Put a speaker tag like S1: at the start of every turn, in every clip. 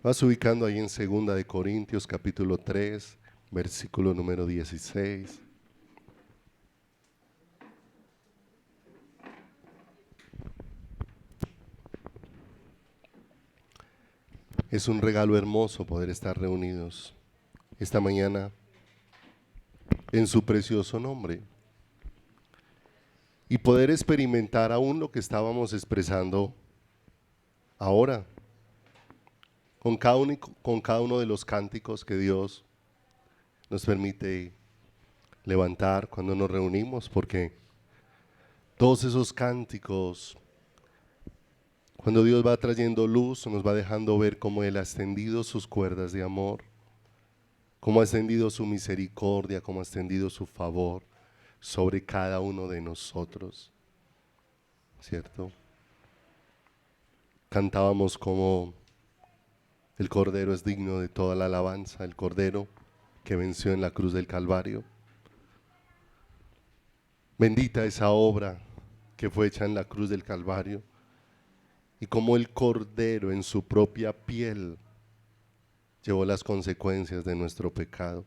S1: Vas ubicando ahí en Segunda de Corintios capítulo 3, versículo número 16. Es un regalo hermoso poder estar reunidos esta mañana en su precioso nombre y poder experimentar aún lo que estábamos expresando ahora con cada uno de los cánticos que Dios nos permite levantar cuando nos reunimos, porque todos esos cánticos, cuando Dios va trayendo luz, nos va dejando ver cómo Él ha extendido sus cuerdas de amor, cómo ha extendido su misericordia, cómo ha extendido su favor sobre cada uno de nosotros, ¿cierto? Cantábamos como el Cordero es digno de toda la alabanza, el Cordero que venció en la cruz del Calvario. Bendita esa obra que fue hecha en la cruz del Calvario, y como el Cordero en su propia piel llevó las consecuencias de nuestro pecado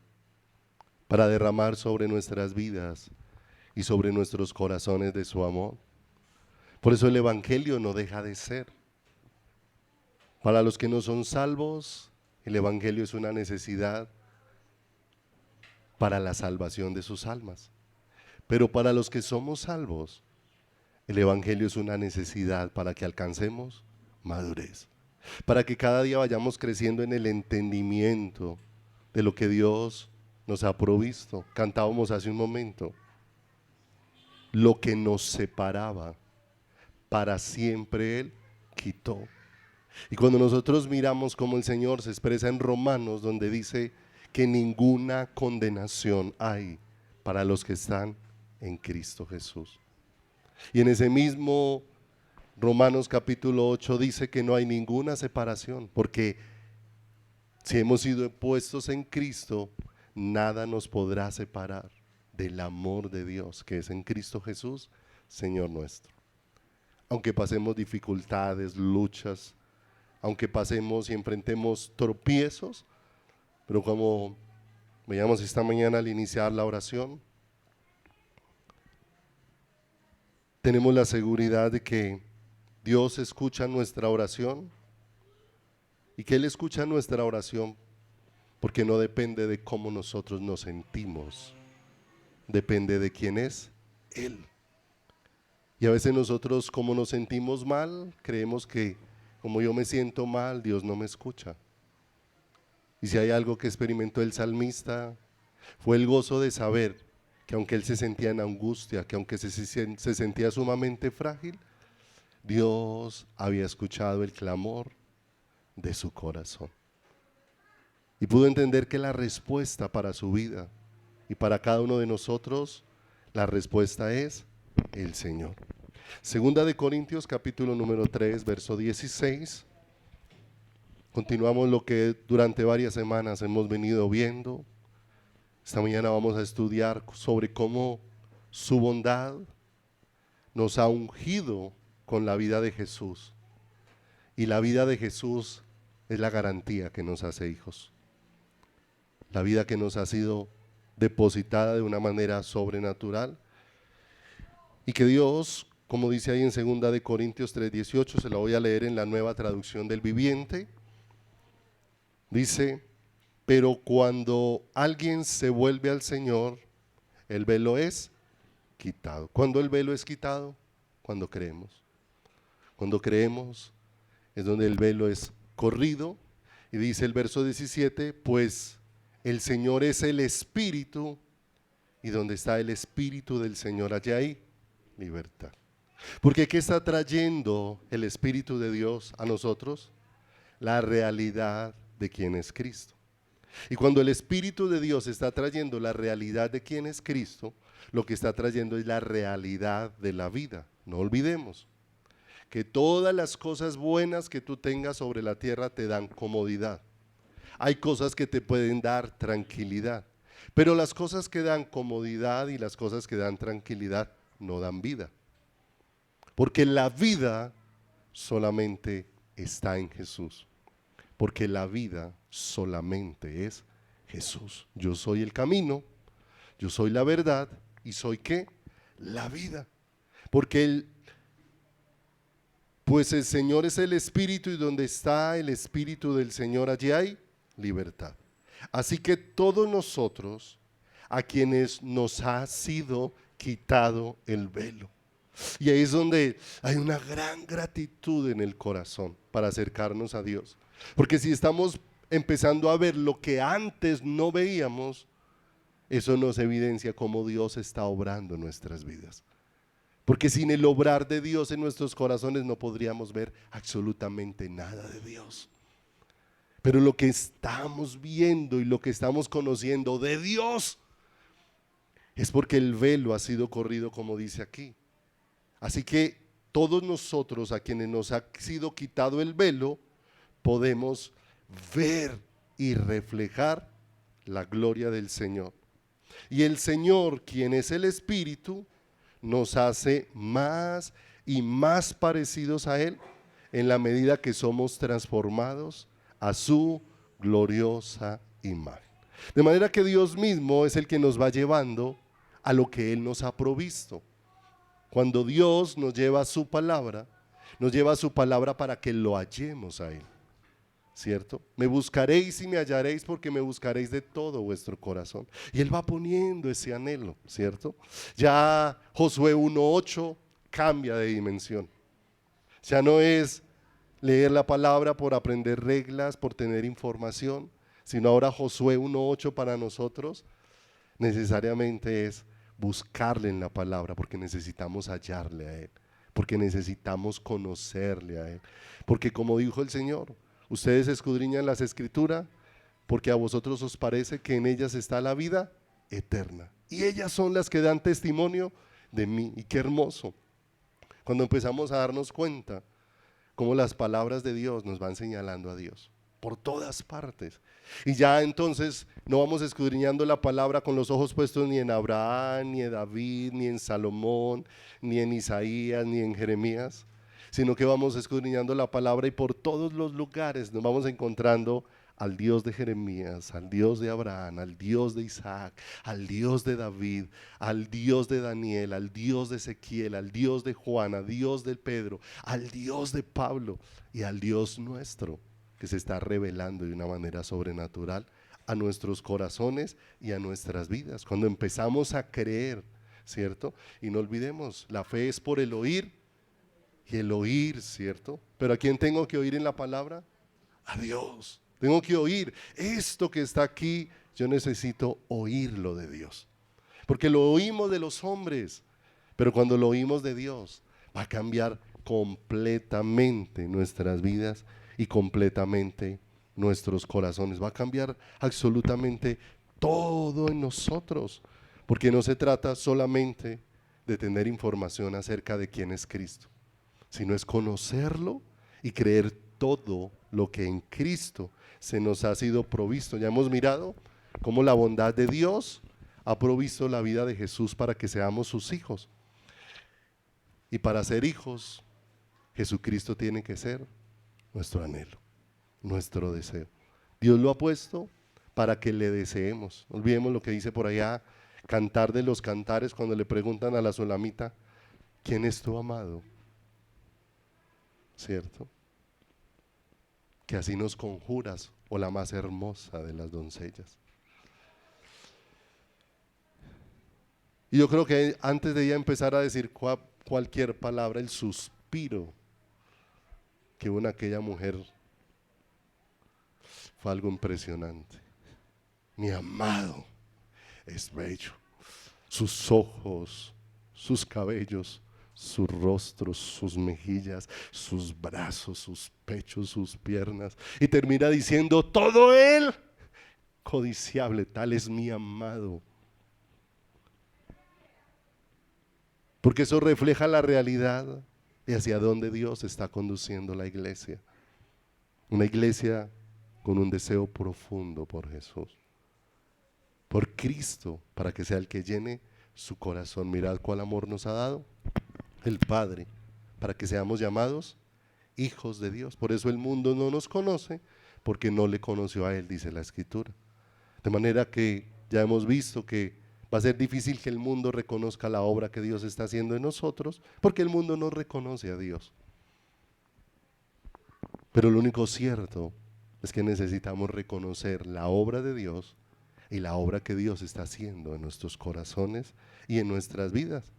S1: para derramar sobre nuestras vidas y sobre nuestros corazones de su amor. Por eso el Evangelio no deja de ser. Para los que no son salvos, el Evangelio es una necesidad para la salvación de sus almas. Pero para los que somos salvos, el Evangelio es una necesidad para que alcancemos madurez, para que cada día vayamos creciendo en el entendimiento de lo que Dios nos ha provisto. Cantábamos hace un momento, lo que nos separaba, para siempre Él quitó. Y cuando nosotros miramos cómo el Señor se expresa en Romanos, donde dice que ninguna condenación hay para los que están en Cristo Jesús. Y en ese mismo Romanos capítulo 8 dice que no hay ninguna separación, porque si hemos sido puestos en Cristo, nada nos podrá separar del amor de Dios que es en Cristo Jesús, Señor nuestro. Aunque pasemos dificultades, luchas, aunque pasemos y enfrentemos tropiezos, pero como veíamos esta mañana al iniciar la oración, tenemos la seguridad de que Dios escucha nuestra oración y que Él escucha nuestra oración porque no depende de cómo nosotros nos sentimos, depende de quién es Él. Y a veces nosotros, como nos sentimos mal, creemos que como yo me siento mal, Dios no me escucha. Y si hay algo que experimentó el salmista, fue el gozo de saber que aunque él se sentía en angustia, que aunque se sentía sumamente frágil, Dios había escuchado el clamor de su corazón. Y pudo entender que la respuesta para su vida y para cada uno de nosotros, la respuesta es el Señor. Segunda de Corintios capítulo número 3, verso 16. Continuamos lo que durante varias semanas hemos venido viendo. Esta mañana vamos a estudiar sobre cómo su bondad nos ha ungido con la vida de Jesús. Y la vida de Jesús es la garantía que nos hace hijos. La vida que nos ha sido depositada de una manera sobrenatural. Y que Dios, como dice ahí en 2 de Corintios 3:18, se la voy a leer en la Nueva Traducción del Viviente. Dice: pero cuando alguien se vuelve al Señor, el velo es quitado. ¿Cuándo el velo es quitado? Cuando creemos. Cuando creemos es donde el velo es corrido. Y dice el verso 17, pues el Señor es el Espíritu, y donde está el Espíritu del Señor, allá hay libertad. Porque ¿qué está trayendo el Espíritu de Dios a nosotros? La realidad de quién es Cristo. Y cuando el Espíritu de Dios está trayendo la realidad de quién es Cristo, lo que está trayendo es la realidad de la vida. No olvidemos que todas las cosas buenas que tú tengas sobre la tierra te dan comodidad. Hay cosas que te pueden dar tranquilidad, pero las cosas que dan comodidad y las cosas que dan tranquilidad no dan vida. Porque la vida solamente está en Jesús. porque la vida solamente es Jesús. Yo soy el camino, yo soy la verdad y soy ¿qué? La vida. Porque pues el Señor es el Espíritu y donde está el Espíritu del Señor allí hay libertad. Así que todos nosotros a quienes nos ha sido quitado el velo. Y ahí es donde hay una gran gratitud en el corazón para acercarnos a Dios. Porque si estamos empezando a ver lo que antes no veíamos, eso nos evidencia cómo Dios está obrando en nuestras vidas. Porque sin el obrar de Dios en nuestros corazones no podríamos ver absolutamente nada de Dios. Pero lo que estamos viendo y lo que estamos conociendo de Dios es porque el velo ha sido corrido, como dice aquí. Así que todos nosotros a quienes nos ha sido quitado el velo, podemos ver y reflejar la gloria del Señor. Y el Señor, quien es el Espíritu, nos hace más y más parecidos a Él en la medida que somos transformados a su gloriosa imagen. De manera que Dios mismo es el que nos va llevando a lo que Él nos ha provisto. Cuando Dios nos lleva su palabra para que lo hallemos a Él, ¿cierto? Me buscaréis y me hallaréis porque me buscaréis de todo vuestro corazón. Y Él va poniendo ese anhelo, ¿cierto? Ya Josué 1:8 cambia de dimensión. Ya no es leer la palabra por aprender reglas, por tener información, sino ahora Josué 1:8 para nosotros necesariamente es buscarle en la palabra porque necesitamos hallarle a Él, porque necesitamos conocerle a Él, porque como dijo el Señor, ustedes escudriñan las escrituras porque a vosotros os parece que en ellas está la vida eterna y ellas son las que dan testimonio de mí. Y qué hermoso cuando empezamos a darnos cuenta cómo las palabras de Dios nos van señalando a Dios por todas partes. Y ya entonces no vamos escudriñando la palabra con los ojos puestos ni en Abraham, ni en David, ni en Salomón, ni en Isaías, ni en Jeremías, sino que vamos escudriñando la palabra y por todos los lugares nos vamos encontrando al Dios de Jeremías, al Dios de Abraham, al Dios de Isaac, al Dios de David, al Dios de Daniel, al Dios de Ezequiel, al Dios de Juan, al Dios de Pedro, al Dios de Pablo y al Dios nuestro, que se está revelando de una manera sobrenatural a nuestros corazones y a nuestras vidas. Cuando empezamos a creer, ¿cierto? Y no olvidemos, la fe es por el oír y el oír, ¿cierto? Pero ¿a quién tengo que oír en la palabra? A Dios. Tengo que oír esto que está aquí, yo necesito oírlo de Dios. Porque lo oímos de los hombres, pero cuando lo oímos de Dios, va a cambiar completamente nuestras vidas y completamente nuestros corazones. Va a cambiar absolutamente todo en nosotros, porque no se trata solamente de tener información acerca de quién es Cristo, sino es conocerlo y creer todo lo que en Cristo se nos ha sido provisto. Ya hemos mirado cómo la bondad de Dios ha provisto la vida de Jesús para que seamos sus hijos. Y para ser hijos, Jesucristo tiene que ser nuestro anhelo, nuestro deseo. Dios lo ha puesto para que le deseemos. No olvidemos lo que dice por allá, Cantar de los Cantares, cuando le preguntan a la Sulamita, ¿quién es tu amado? ¿Cierto? Que así nos conjuras, o la más hermosa de las doncellas. Y yo creo que antes de ella empezar a decir cualquier palabra, el suspiro que hubo en aquella mujer fue algo impresionante. Mi amado es bello, sus ojos, sus cabellos, sus rostros, sus mejillas, sus brazos, sus pechos, sus piernas, y termina diciendo todo él codiciable, tal es mi amado. Porque eso refleja la realidad de hacia dónde Dios está conduciendo la iglesia. Una iglesia con un deseo profundo por Jesús, por Cristo, para que sea el que llene su corazón. Mirad cuál amor nos ha dado el Padre, para que seamos llamados hijos de Dios. Por eso el mundo no nos conoce, porque no le conoció a Él, dice la Escritura. De manera que ya hemos visto que va a ser difícil que el mundo reconozca la obra que Dios está haciendo en nosotros, porque el mundo no reconoce a Dios. Pero lo único cierto es que necesitamos reconocer la obra de Dios y la obra que Dios está haciendo en nuestros corazones y en nuestras vidas.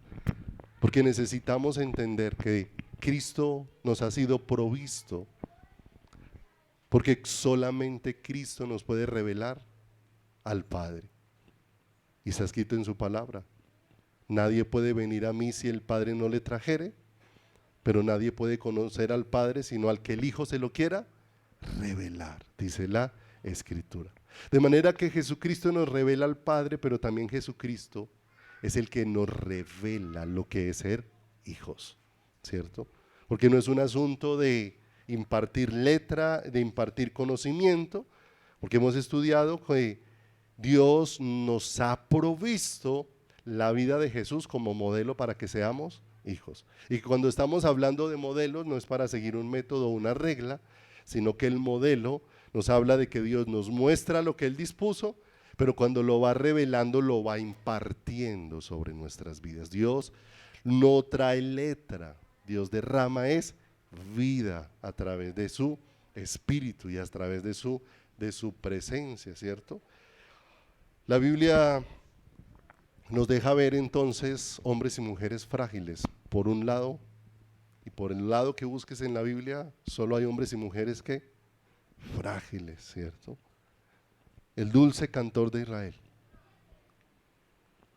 S1: Porque necesitamos entender que Cristo nos ha sido provisto, porque solamente Cristo nos puede revelar al Padre. Y está escrito en su palabra: nadie puede venir a mí si el Padre no le trajere, pero nadie puede conocer al Padre sino al que el Hijo se lo quiera revelar, dice la Escritura. De manera que Jesucristo nos revela al Padre, pero también Jesucristo es el que nos revela lo que es ser hijos, ¿cierto? Porque no es un asunto de impartir letra, de impartir conocimiento, porque hemos estudiado que Dios nos ha provisto la vida de Jesús como modelo para que seamos hijos. Y cuando estamos hablando de modelos, no es para seguir un método o una regla, sino que el modelo nos habla de que Dios nos muestra lo que Él dispuso, pero cuando lo va revelando, lo va impartiendo sobre nuestras vidas. Dios no trae letra, Dios derrama es vida a través de su espíritu y a través de su presencia, ¿cierto? La Biblia nos deja ver entonces hombres y mujeres frágiles, por un lado, y por el lado que busques en la Biblia, solo hay hombres y mujeres que frágiles, ¿cierto? El dulce cantor de Israel,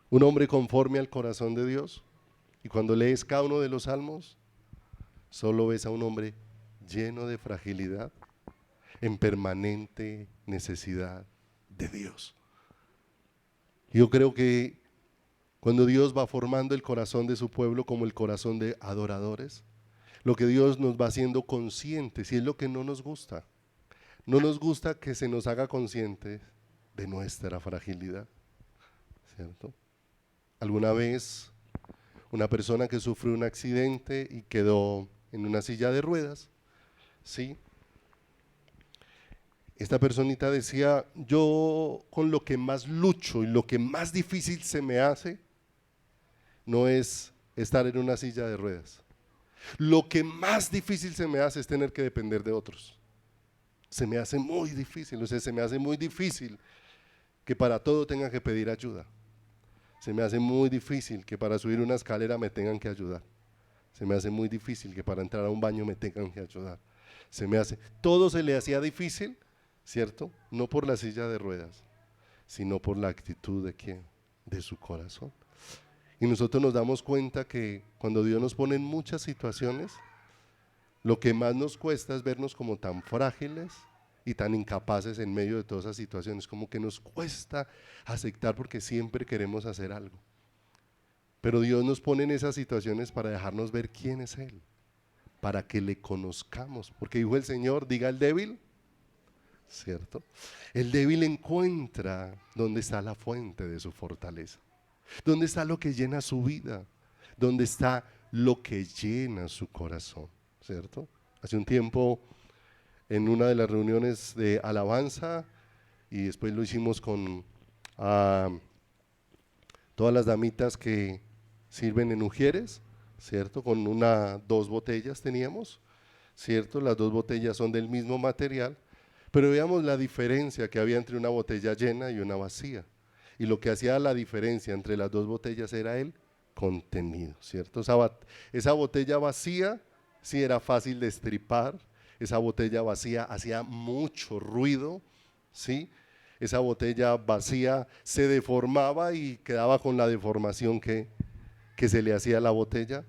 S1: un hombre conforme al corazón de Dios, y cuando lees cada uno de los salmos, solo ves a un hombre lleno de fragilidad, en permanente necesidad de Dios. Yo creo que cuando Dios va formando el corazón de su pueblo como el corazón de adoradores, lo que Dios nos va haciendo conscientes, y es lo que no nos gusta. No nos gusta que se nos haga conscientes de nuestra fragilidad, ¿cierto? Alguna vez una persona que sufrió un accidente y quedó en una silla de ruedas, ¿sí? Esta personita decía: yo con lo que más lucho y lo que más difícil se me hace no es estar en una silla de ruedas. Lo que más difícil se me hace es tener que depender de otros. Se me hace muy difícil, o sea, se me hace muy difícil que para todo tenga que pedir ayuda. Se me hace muy difícil que para subir una escalera me tengan que ayudar. Se me hace muy difícil que para entrar a un baño me tengan que ayudar. Todo se le hacía difícil, ¿cierto? No por la silla de ruedas, sino por la actitud de ¿quién? De su corazón. Y nosotros nos damos cuenta que cuando Dios nos pone en muchas situaciones, lo que más nos cuesta es vernos como tan frágiles y tan incapaces en medio de todas esas situaciones, como que nos cuesta aceptar porque siempre queremos hacer algo. Pero Dios nos pone en esas situaciones para dejarnos ver quién es Él, para que le conozcamos, porque dijo el Señor: diga el débil, ¿cierto? El débil encuentra dónde está la fuente de su fortaleza, dónde está lo que llena su vida, dónde está lo que llena su corazón, ¿cierto? Hace un tiempo, en una de las reuniones de alabanza, y después lo hicimos con todas las damitas que sirven en Ujieres, ¿cierto? Con dos botellas teníamos, ¿cierto? Las dos botellas son del mismo material, pero veamos la diferencia que había entre una botella llena y una vacía. Y lo que hacía la diferencia entre las dos botellas era el contenido, ¿cierto? Esa botella vacía sí era fácil de estripar, esa botella vacía hacía mucho ruido, ¿sí? Esa botella vacía se deformaba y quedaba con la deformación que se le hacía a la botella.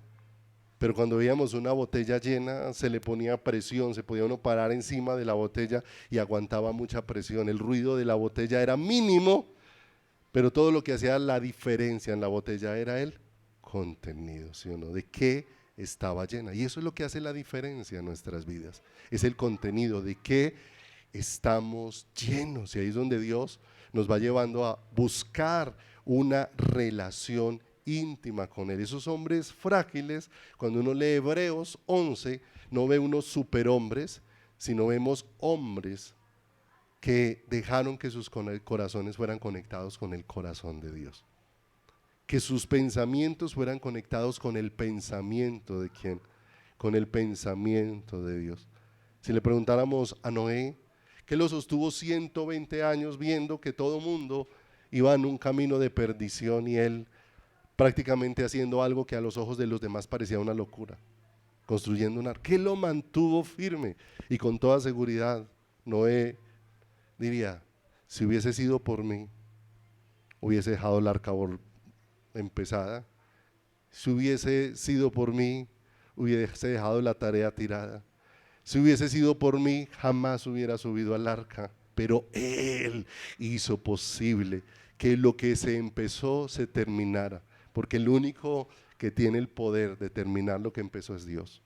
S1: Pero cuando veíamos una botella llena, se le ponía presión, se podía uno parar encima de la botella y aguantaba mucha presión. El ruido de la botella era mínimo, pero todo lo que hacía la diferencia en la botella era el contenido, ¿sí o no? De qué estaba llena. Y eso es lo que hace la diferencia en nuestras vidas. Es el contenido, de qué estamos llenos. Y ahí es donde Dios nos va llevando a buscar una relación íntima con Él. Esos hombres frágiles, cuando uno lee Hebreos 11, no ve unos superhombres, sino vemos hombres que dejaron que sus corazones fueran conectados con el corazón de Dios. Que sus pensamientos fueran conectados con el pensamiento de ¿quién? Con el pensamiento de Dios. Si le preguntáramos a Noé, que lo sostuvo 120 años viendo que todo mundo iba en un camino de perdición y él prácticamente haciendo algo que a los ojos de los demás parecía una locura, construyendo un arca, ¿qué lo mantuvo firme? Y con toda seguridad, Noé diría, si hubiese sido por mí, hubiese dejado el arca empezada, si hubiese sido por mí, hubiese dejado la tarea tirada, si hubiese sido por mí, jamás hubiera subido al arca, pero Él hizo posible que lo que se empezó se terminara, porque el único que tiene el poder de terminar lo que empezó es Dios,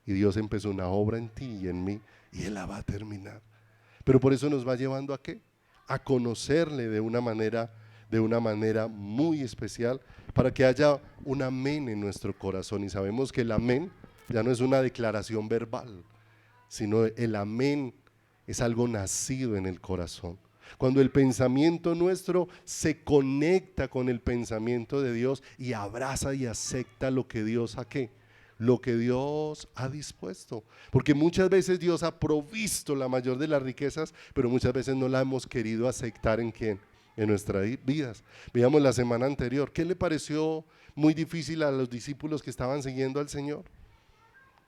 S1: y Dios empezó una obra en ti y en mí, y Él la va a terminar. Pero por eso nos va llevando ¿a qué? A conocerle de una manera muy especial, para que haya un amén en nuestro corazón. Y sabemos que el amén ya no es una declaración verbal, sino el amén es algo nacido en el corazón. Cuando el pensamiento nuestro se conecta con el pensamiento de Dios y abraza y acepta lo que Dios ¿a qué? Lo que Dios ha dispuesto, porque muchas veces Dios ha provisto la mayor de las riquezas, pero muchas veces no la hemos querido aceptar ¿en quién? En nuestras vidas. Veamos la semana anterior, ¿qué le pareció muy difícil a los discípulos que estaban siguiendo al Señor?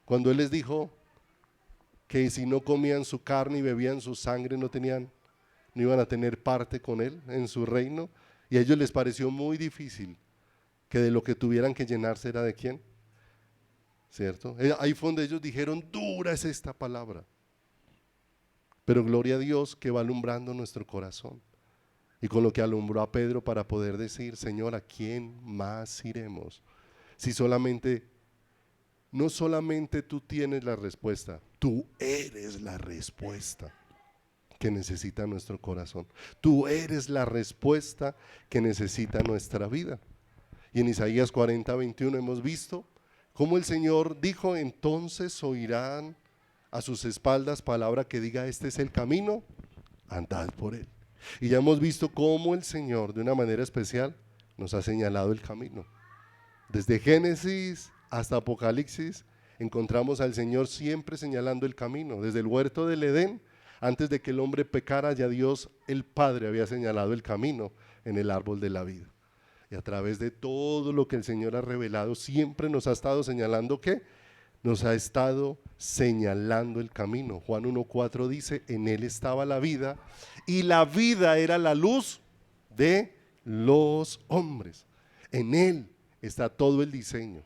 S1: Cuando Él les dijo que si no comían su carne y bebían su sangre no iban a tener parte con Él en su reino, y a ellos les pareció muy difícil que de lo que tuvieran que llenarse era ¿de quién? ¿Cierto? Ahí fue donde ellos dijeron, dura es esta palabra. Pero gloria a Dios que va alumbrando nuestro corazón. Y con lo que alumbró a Pedro para poder decir, Señor, ¿a quién más iremos? Si no solamente tú tienes la respuesta, tú eres la respuesta que necesita nuestro corazón. Tú eres la respuesta que necesita nuestra vida. Y en Isaías 40:21 hemos visto cómo el Señor dijo, entonces oirán a sus espaldas palabra que diga, este es el camino, andad por él. Y ya hemos visto cómo el Señor de una manera especial nos ha señalado el camino. Desde Génesis hasta Apocalipsis encontramos al Señor siempre señalando el camino. Desde el huerto del Edén, antes de que el hombre pecara, ya Dios el Padre había señalado el camino en el árbol de la vida. Y a través de todo lo que el Señor ha revelado, siempre nos ha estado señalando ¿qué? Nos ha estado señalando el camino. Juan 1:4 dice, en Él estaba la vida y la vida era la luz de los hombres. En Él está todo el diseño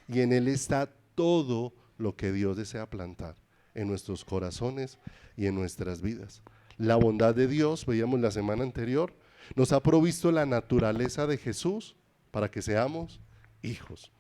S1: y en Él está todo lo que Dios desea plantar en nuestros corazones y en nuestras vidas. La bondad de Dios, veíamos la semana anterior, nos ha provisto la naturaleza de Jesús para que seamos hijos.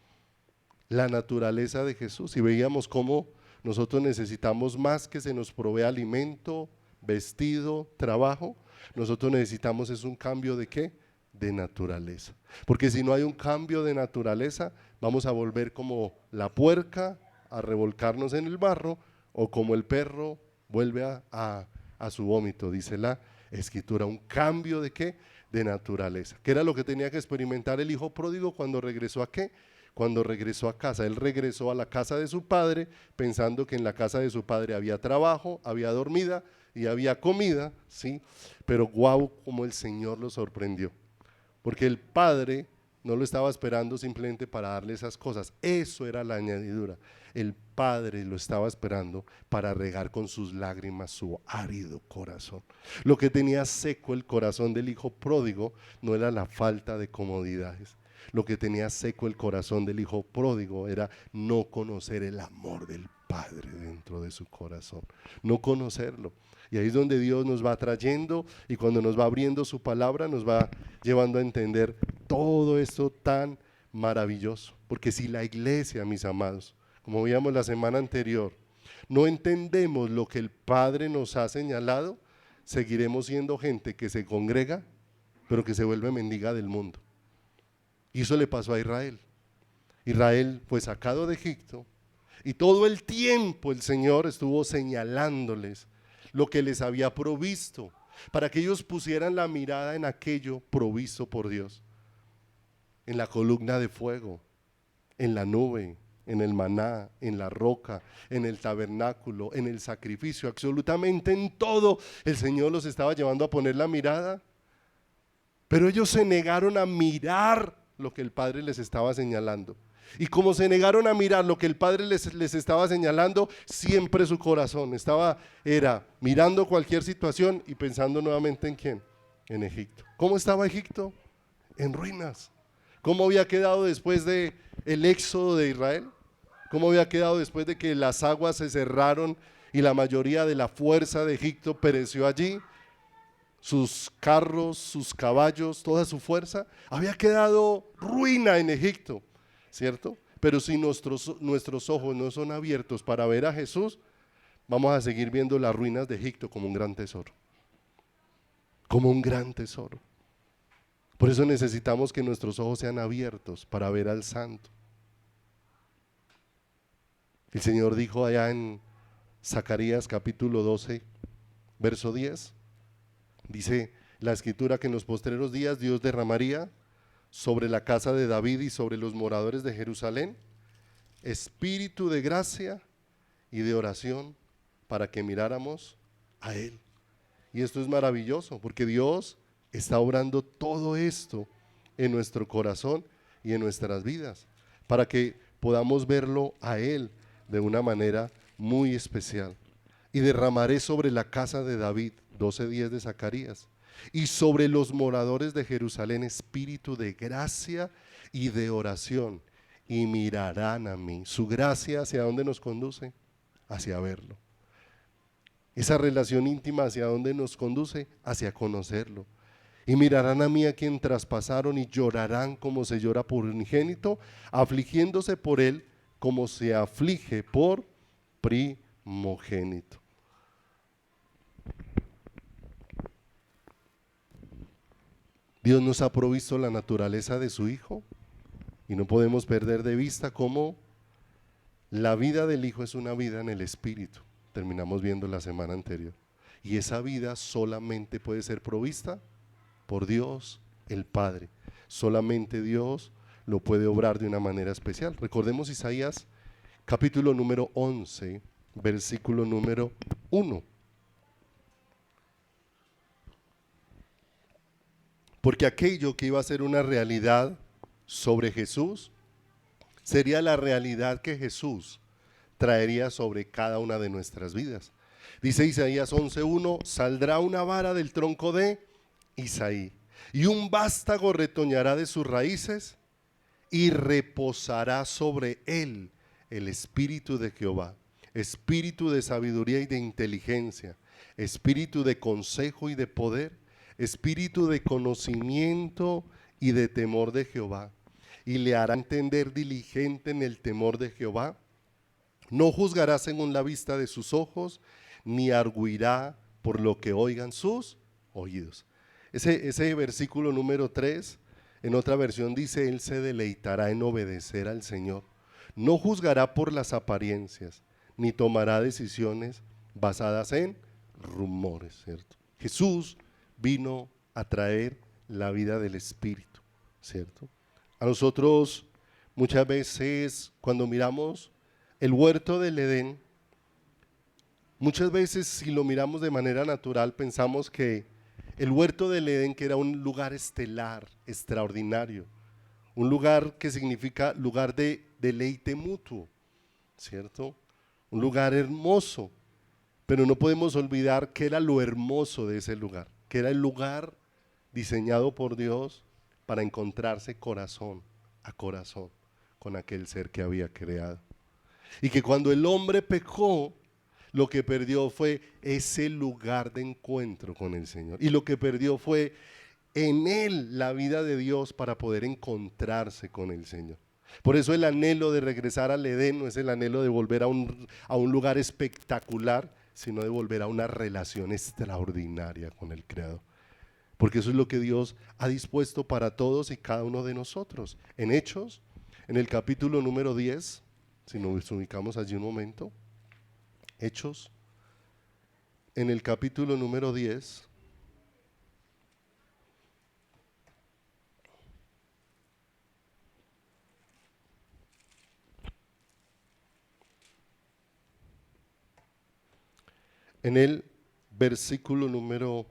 S1: La naturaleza de Jesús. Y veíamos cómo nosotros necesitamos más que se nos provee alimento, vestido, trabajo. Nosotros necesitamos es un cambio ¿de qué? De naturaleza. Porque si no hay un cambio de naturaleza, vamos a volver como la puerca a revolcarnos en el barro, o como el perro vuelve a su vómito, dice la Escritura. Un cambio ¿de qué? De naturaleza. ¿Qué era lo que tenía que experimentar el hijo pródigo cuando regresó a qué? Cuando regresó a casa. Él regresó a la casa de su padre pensando que en la casa de su padre había trabajo, había dormida y había comida, ¿sí? Pero guau, como el Señor lo sorprendió. Porque el padre no lo estaba esperando simplemente para darle esas cosas. Eso era la añadidura. El Padre lo estaba esperando para regar con sus lágrimas su árido corazón. Lo que tenía seco el corazón del hijo pródigo no era la falta de comodidades. Lo que tenía seco el corazón del hijo pródigo era no conocer el amor del Padre dentro de su corazón. No conocerlo. Y ahí es donde Dios nos va trayendo, y cuando nos va abriendo su palabra nos va llevando a entender todo esto tan maravilloso. Porque si la iglesia, mis amados, como veíamos la semana anterior, no entendemos lo que el Padre nos ha señalado, seguiremos siendo gente que se congrega, pero que se vuelve mendiga del mundo. Y eso le pasó a Israel. Israel fue sacado de Egipto Y todo el tiempo el Señor estuvo señalándoles lo que les había provisto, para que ellos pusieran la mirada en aquello provisto por Dios, en la columna de fuego, en la nube, en el maná, en la roca, en el tabernáculo, en el sacrificio, absolutamente en todo el Señor los estaba llevando a poner la mirada, pero ellos se negaron a mirar lo que el Padre les estaba señalando. Y como se negaron a mirar lo que el Padre les estaba señalando, siempre su corazón era mirando cualquier situación y pensando nuevamente ¿en quién? En Egipto. ¿Cómo estaba Egipto? En ruinas. ¿Cómo había quedado después de el éxodo de Israel? ¿Cómo había quedado después de que las aguas se cerraron y la mayoría de la fuerza de Egipto pereció allí? Sus carros, sus caballos, toda su fuerza, había quedado ruina en Egipto, ¿cierto? Pero si nuestros ojos no son abiertos para ver a Jesús, vamos a seguir viendo las ruinas de Egipto como un gran tesoro. Como un gran tesoro. Por eso necesitamos que nuestros ojos sean abiertos para ver al Santo. El Señor dijo allá en Zacarías capítulo 12, verso 10, dice la escritura que en los postreros días Dios derramaría sobre la casa de David y sobre los moradores de Jerusalén espíritu de gracia y de oración para que miráramos a Él. Y esto es maravilloso porque Dios está obrando todo esto en nuestro corazón y en nuestras vidas para que podamos verlo a Él de una manera muy especial. Y derramaré sobre la casa de David, 12:10 de Zacarías, y sobre los moradores de Jerusalén espíritu de gracia y de oración, y mirarán a mí. Su gracia, ¿hacia dónde nos conduce? Hacia verlo. Esa relación íntima, ¿hacia dónde nos conduce? Hacia conocerlo. Y mirarán a mí a quien traspasaron y llorarán como se llora por unigénito, afligiéndose por él como se aflige por primogénito. Dios nos ha provisto la naturaleza de su Hijo y no podemos perder de vista cómo la vida del Hijo es una vida en el Espíritu. Terminamos viendo la semana anterior. Y esa vida solamente puede ser provista por Dios el Padre. Solamente Dios lo puede obrar de una manera especial. Recordemos Isaías capítulo número 11, versículo número 1. Porque aquello que iba a ser una realidad sobre Jesús, sería la realidad que Jesús traería sobre cada una de nuestras vidas. Dice Isaías 11:1, saldrá una vara del tronco de Isaí, y un vástago retoñará de sus raíces, y reposará sobre él el espíritu de Jehová, espíritu de sabiduría y de inteligencia, espíritu de consejo y de poder, espíritu de conocimiento y de temor de Jehová, y le hará entender diligente en el temor de Jehová. No juzgará según la vista de sus ojos, ni arguirá por lo que oigan sus oídos. Ese versículo número 3, en otra versión dice, él se deleitará en obedecer al Señor. No juzgará por las apariencias, ni tomará decisiones basadas en rumores, ¿cierto? Jesús vino a traer la vida del Espíritu, ¿cierto? A nosotros muchas veces cuando miramos el huerto del Edén, muchas veces si lo miramos de manera natural pensamos que el huerto del Edén, que era un lugar estelar, extraordinario, un lugar que significa lugar de deleite mutuo, ¿cierto? Un lugar hermoso, pero no podemos olvidar que era lo hermoso de ese lugar, que era el lugar diseñado por Dios para encontrarse corazón a corazón con aquel ser que había creado. Y que cuando el hombre pecó, lo que perdió fue ese lugar de encuentro con el Señor. Y lo que perdió fue en él la vida de Dios para poder encontrarse con el Señor. Por eso el anhelo de regresar al Edén no es el anhelo de volver a un lugar espectacular, sino de volver a una relación extraordinaria con el Creador. Porque eso es lo que Dios ha dispuesto para todos y cada uno de nosotros. En Hechos, en el capítulo número 10, si nos ubicamos allí un momento, Hechos, en el capítulo número 10, en el versículo número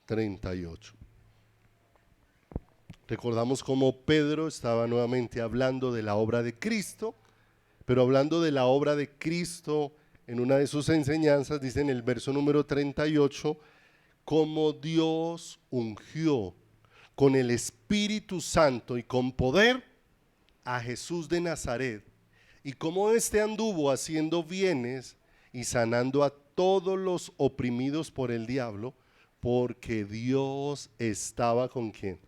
S1: 38. Recordamos cómo Pedro estaba nuevamente hablando de la obra de Cristo, pero hablando de la obra de Cristo en una de sus enseñanzas, dice en el verso número 38, cómo Dios ungió con el Espíritu Santo y con poder a Jesús de Nazaret, y cómo éste anduvo haciendo bienes y sanando a todos los oprimidos por el diablo, porque Dios estaba con quién,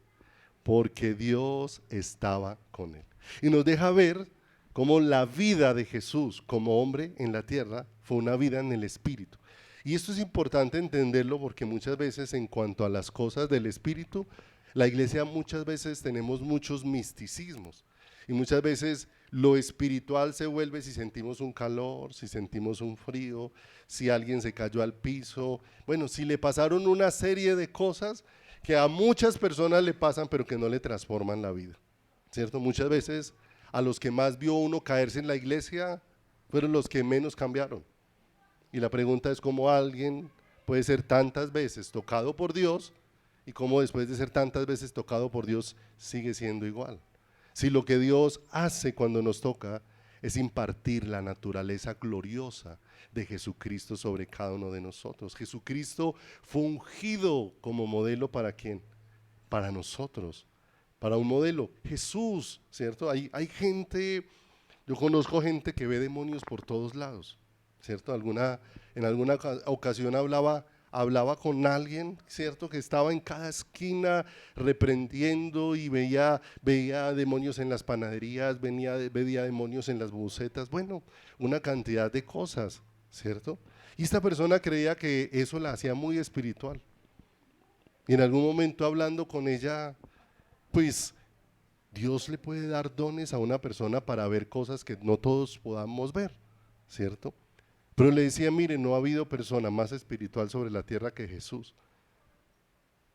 S1: porque Dios estaba con él. Y nos deja ver cómo la vida de Jesús como hombre en la tierra fue una vida en el Espíritu. Y esto es importante entenderlo porque muchas veces en cuanto a las cosas del Espíritu, la iglesia muchas veces tenemos muchos misticismos y muchas veces lo espiritual se vuelve si sentimos un calor, si sentimos un frío, si alguien se cayó al piso, bueno, si le pasaron una serie de cosas que a muchas personas le pasan pero que no le transforman la vida, ¿cierto? Muchas veces a los que más vio uno caerse en la iglesia fueron los que menos cambiaron. Y la pregunta es cómo alguien puede ser tantas veces tocado por Dios y cómo después de ser tantas veces tocado por Dios sigue siendo igual. Si lo que Dios hace cuando nos toca es impartir la naturaleza gloriosa de Jesucristo sobre cada uno de nosotros. Jesucristo fue ungido como modelo ¿para quién? Para nosotros, para un modelo. Jesús, ¿cierto? Hay gente, yo conozco gente que ve demonios por todos lados, ¿cierto? En alguna ocasión hablaba con alguien, ¿cierto? Que estaba en cada esquina reprendiendo y veía demonios en las panaderías, veía demonios en las bucetas, bueno, una cantidad de cosas, ¿cierto? Y esta persona creía que eso la hacía muy espiritual. Y en algún momento hablando con ella, pues Dios le puede dar dones a una persona para ver cosas que no todos podamos ver, ¿cierto? Pero le decía, mire, no ha habido persona más espiritual sobre la tierra que Jesús.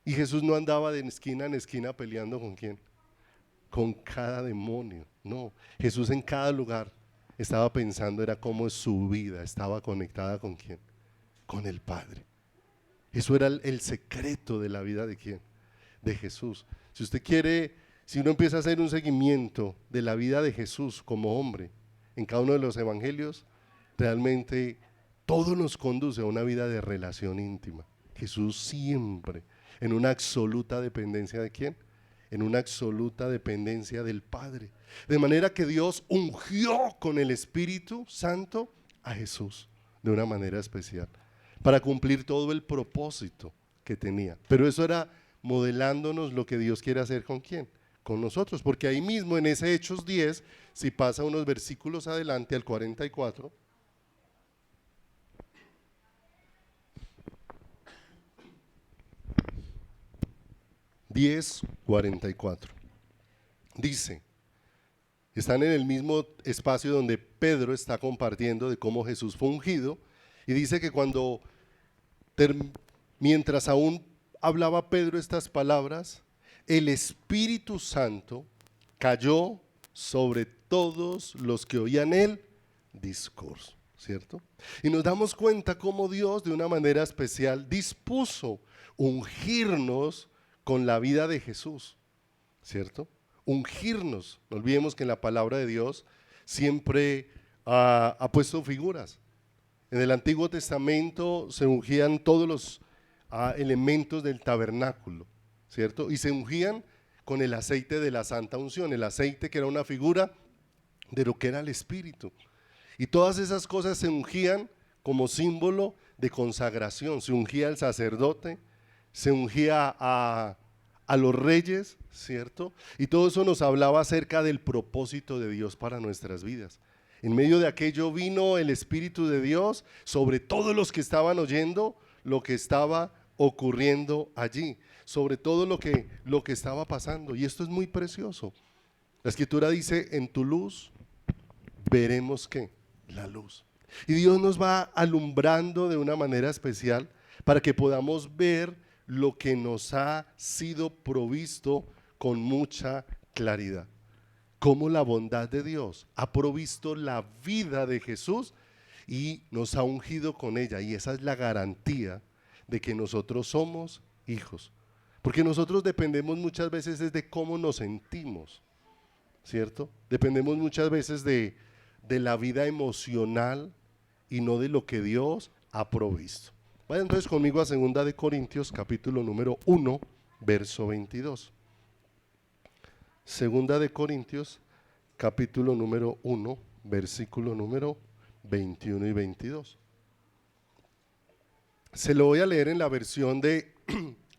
S1: Y Jesús no andaba de esquina en esquina peleando ¿con quién? Con cada demonio. No, Jesús en cada lugar estaba pensando era cómo su vida estaba conectada ¿con quién? Con el Padre. Eso era el secreto de la vida de ¿quién? De Jesús. Si usted quiere, si uno empieza a hacer un seguimiento de la vida de Jesús como hombre en cada uno de los evangelios, realmente todo nos conduce a una vida de relación íntima. Jesús siempre en una absoluta dependencia ¿de quién? En una absoluta dependencia del Padre. De manera que Dios ungió con el Espíritu Santo a Jesús de una manera especial para cumplir todo el propósito que tenía. Pero eso era modelándonos lo que Dios quiere hacer ¿con quién? Con nosotros, porque ahí mismo en ese Hechos 10, si pasa unos versículos adelante al 44, 10:44. Dice, están en el mismo espacio donde Pedro está compartiendo de cómo Jesús fue ungido, y dice que mientras aún hablaba Pedro estas palabras, el Espíritu Santo cayó sobre todos los que oían el discurso, ¿cierto? Y nos damos cuenta cómo Dios de una manera especial dispuso ungirnos con la vida de Jesús, ¿cierto? Ungirnos, no olvidemos que en la palabra de Dios siempre ha puesto figuras. En el Antiguo Testamento se ungían todos los elementos del tabernáculo, ¿cierto? Y se ungían con el aceite de la santa unción, el aceite que era una figura de lo que era el Espíritu. Y todas esas cosas se ungían como símbolo de consagración. Se ungía al sacerdote, se ungía a los reyes, ¿cierto? Y todo eso nos hablaba acerca del propósito de Dios para nuestras vidas. En medio de aquello vino el Espíritu de Dios sobre todos los que estaban oyendo lo que estaba ocurriendo allí, sobre todo lo que estaba pasando. Y esto es muy precioso. La Escritura dice, en tu luz veremos ¿qué? La luz. Y Dios nos va alumbrando de una manera especial para que podamos ver lo que nos ha sido provisto con mucha claridad. Cómo la bondad de Dios ha provisto la vida de Jesús y nos ha ungido con ella. Y esa es la garantía de que nosotros somos hijos. Porque nosotros dependemos muchas veces de cómo nos sentimos, ¿cierto? Dependemos muchas veces de la vida emocional y no de lo que Dios ha provisto. Vaya entonces conmigo a 2 de Corintios, capítulo número 1, verso 22. 2 de Corintios, capítulo número 1, versículo número 21 y 22. Se lo voy a leer en la versión de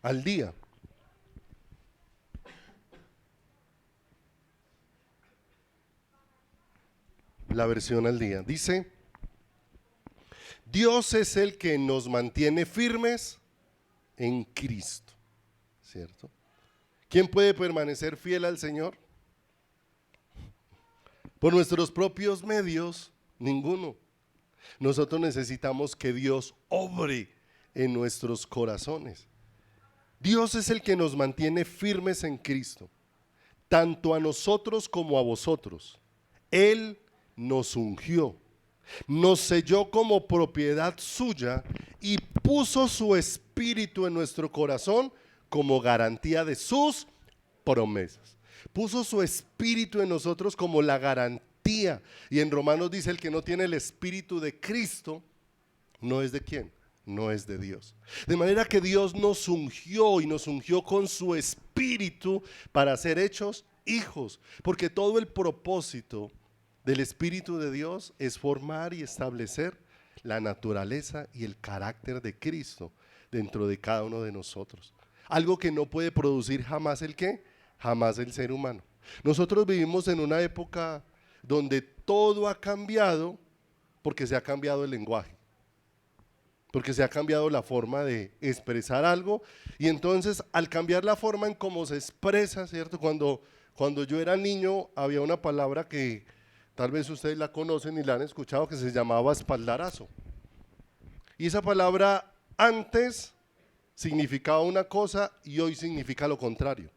S1: Al Día. La versión Al Día. Dice: Dios es el que nos mantiene firmes en Cristo, ¿cierto? ¿Quién puede permanecer fiel al Señor? Por nuestros propios medios, ninguno. Nosotros necesitamos que Dios obre en nuestros corazones. Dios es el que nos mantiene firmes en Cristo, tanto a nosotros como a vosotros. Él nos ungió, nos selló como propiedad suya y puso su espíritu en nuestro corazón como garantía de sus promesas. Puso su espíritu en nosotros como la garantía. Y en Romanos dice: el que no tiene el espíritu de Cristo, ¿no es de quién? No es de Dios. De manera que Dios nos ungió y nos ungió con su espíritu para ser hechos hijos. Porque todo el propósito del Espíritu de Dios es formar y establecer la naturaleza y el carácter de Cristo dentro de cada uno de nosotros. Algo que no puede producir jamás el ¿qué? Jamás el ser humano. Nosotros vivimos en una época donde todo ha cambiado porque se ha cambiado el lenguaje, porque se ha cambiado la forma de expresar algo. Y entonces, al cambiar la forma en cómo se expresa, ¿cierto? Cuando yo era niño había una palabra que tal vez ustedes la conocen y la han escuchado, que se llamaba espaldarazo. Y esa palabra antes significaba una cosa y hoy significa lo contrario.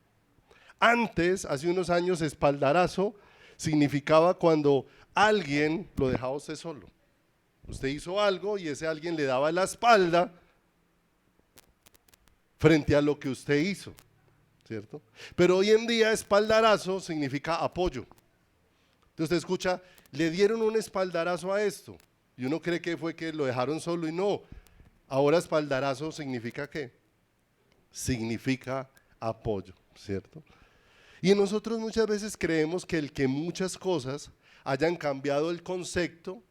S1: Antes, hace unos años, espaldarazo significaba cuando alguien lo dejaba usted solo. Usted hizo algo y ese alguien le daba la espalda frente a lo que usted hizo, ¿cierto? Pero hoy en día espaldarazo significa apoyo. Entonces usted escucha: le dieron un espaldarazo a esto, y uno cree que fue que lo dejaron solo, y no. Ahora espaldarazo significa ¿qué? Significa apoyo, ¿cierto? Y nosotros muchas veces creemos que el que muchas cosas hayan cambiado el concepto,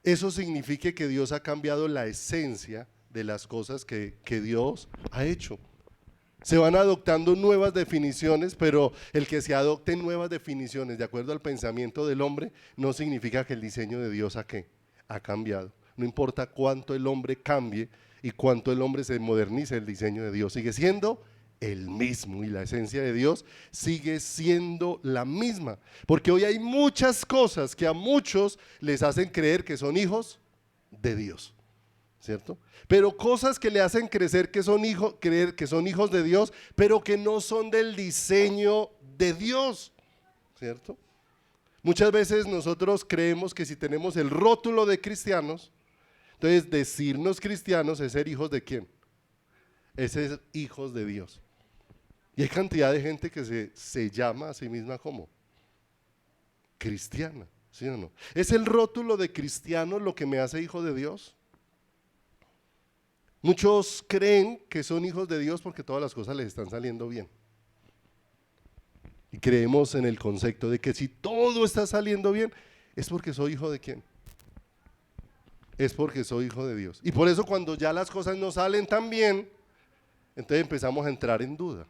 S1: eso significa que Dios ha cambiado la esencia de las cosas que Dios ha hecho. Se van adoptando nuevas definiciones, pero el que se adopten nuevas definiciones de acuerdo al pensamiento del hombre no significa que el diseño de Dios ha cambiado. No importa cuánto el hombre cambie y cuánto el hombre se modernice, el diseño de Dios sigue siendo el mismo y la esencia de Dios sigue siendo la misma. Porque hoy hay muchas cosas que a muchos les hacen creer que son hijos de Dios, ¿cierto? Pero cosas que le hacen creer que son hijos de Dios, pero que no son del diseño de Dios, ¿cierto? Muchas veces nosotros creemos que si tenemos el rótulo de cristianos, entonces decirnos cristianos es ser hijos de ¿quién? Es ser hijos de Dios. Y hay cantidad de gente que se llama a sí misma como cristiana, ¿sí o no? ¿Es el rótulo de cristiano lo que me hace hijo de Dios? Muchos creen que son hijos de Dios porque todas las cosas les están saliendo bien. Y creemos en el concepto de que si todo está saliendo bien, es porque soy hijo de ¿quién? Es porque soy hijo de Dios. Y por eso cuando ya las cosas no salen tan bien, entonces empezamos a entrar en duda.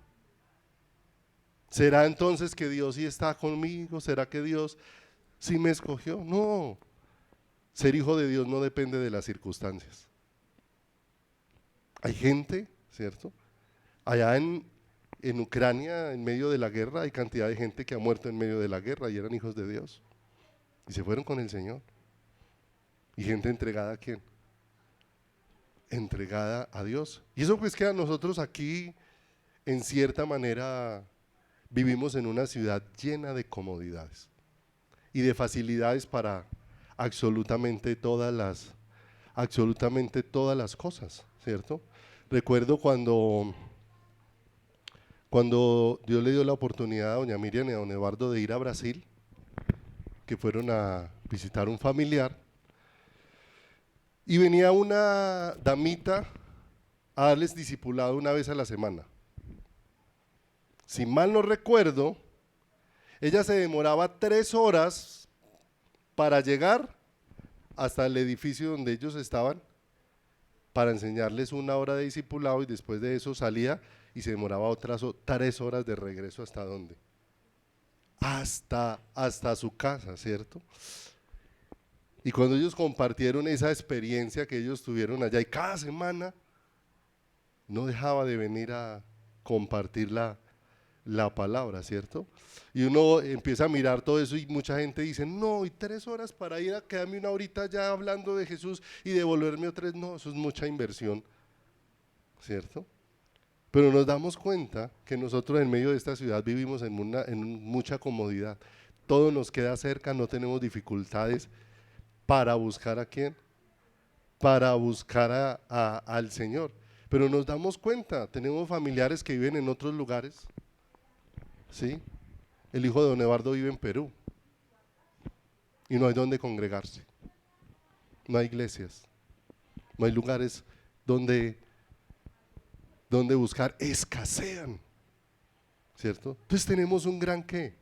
S1: ¿Será entonces que Dios sí está conmigo? ¿Será que Dios sí me escogió? No. Ser hijo de Dios no depende de las circunstancias. Hay gente, ¿cierto? Allá en Ucrania, en medio de la guerra, hay cantidad de gente que ha muerto en medio de la guerra y eran hijos de Dios. y se fueron con el Señor. Y gente entregada ¿a quién? Entregada a Dios. Y eso pues que a nosotros aquí, en cierta manera, vivimos en una ciudad llena de comodidades y de facilidades para absolutamente todas las cosas, ¿cierto? Recuerdo cuando Dios le dio la oportunidad a doña Miriam y a don Eduardo de ir a Brasil, que fueron a visitar un familiar, y venía una damita a darles discipulado una vez a la semana. Si mal no recuerdo, ella se demoraba 3 horas para llegar hasta el edificio donde ellos estaban, para enseñarles 1 hora de discipulado, y después de eso salía y se demoraba otras 3 horas de regreso. ¿Hasta dónde? Hasta su casa, ¿cierto? Y cuando ellos compartieron esa experiencia que ellos tuvieron allá, y cada semana no dejaba de venir a compartir la palabra, ¿cierto? Y uno empieza a mirar todo eso y mucha gente dice, no, y 3 horas para ir a quedarme 1 horita ya hablando de Jesús y devolverme otras, no, eso es mucha inversión, ¿cierto? Pero nos damos cuenta que nosotros en medio de esta ciudad vivimos en mucha comodidad, todo nos queda cerca, no tenemos dificultades para buscar ¿a quién? Para buscar al Señor. Pero nos damos cuenta, tenemos familiares que viven en otros lugares, ¿sí? El hijo de don Eduardo vive en Perú y no hay donde congregarse, no hay iglesias, no hay lugares donde buscar, escasean, ¿cierto? Entonces tenemos un gran ¿qué?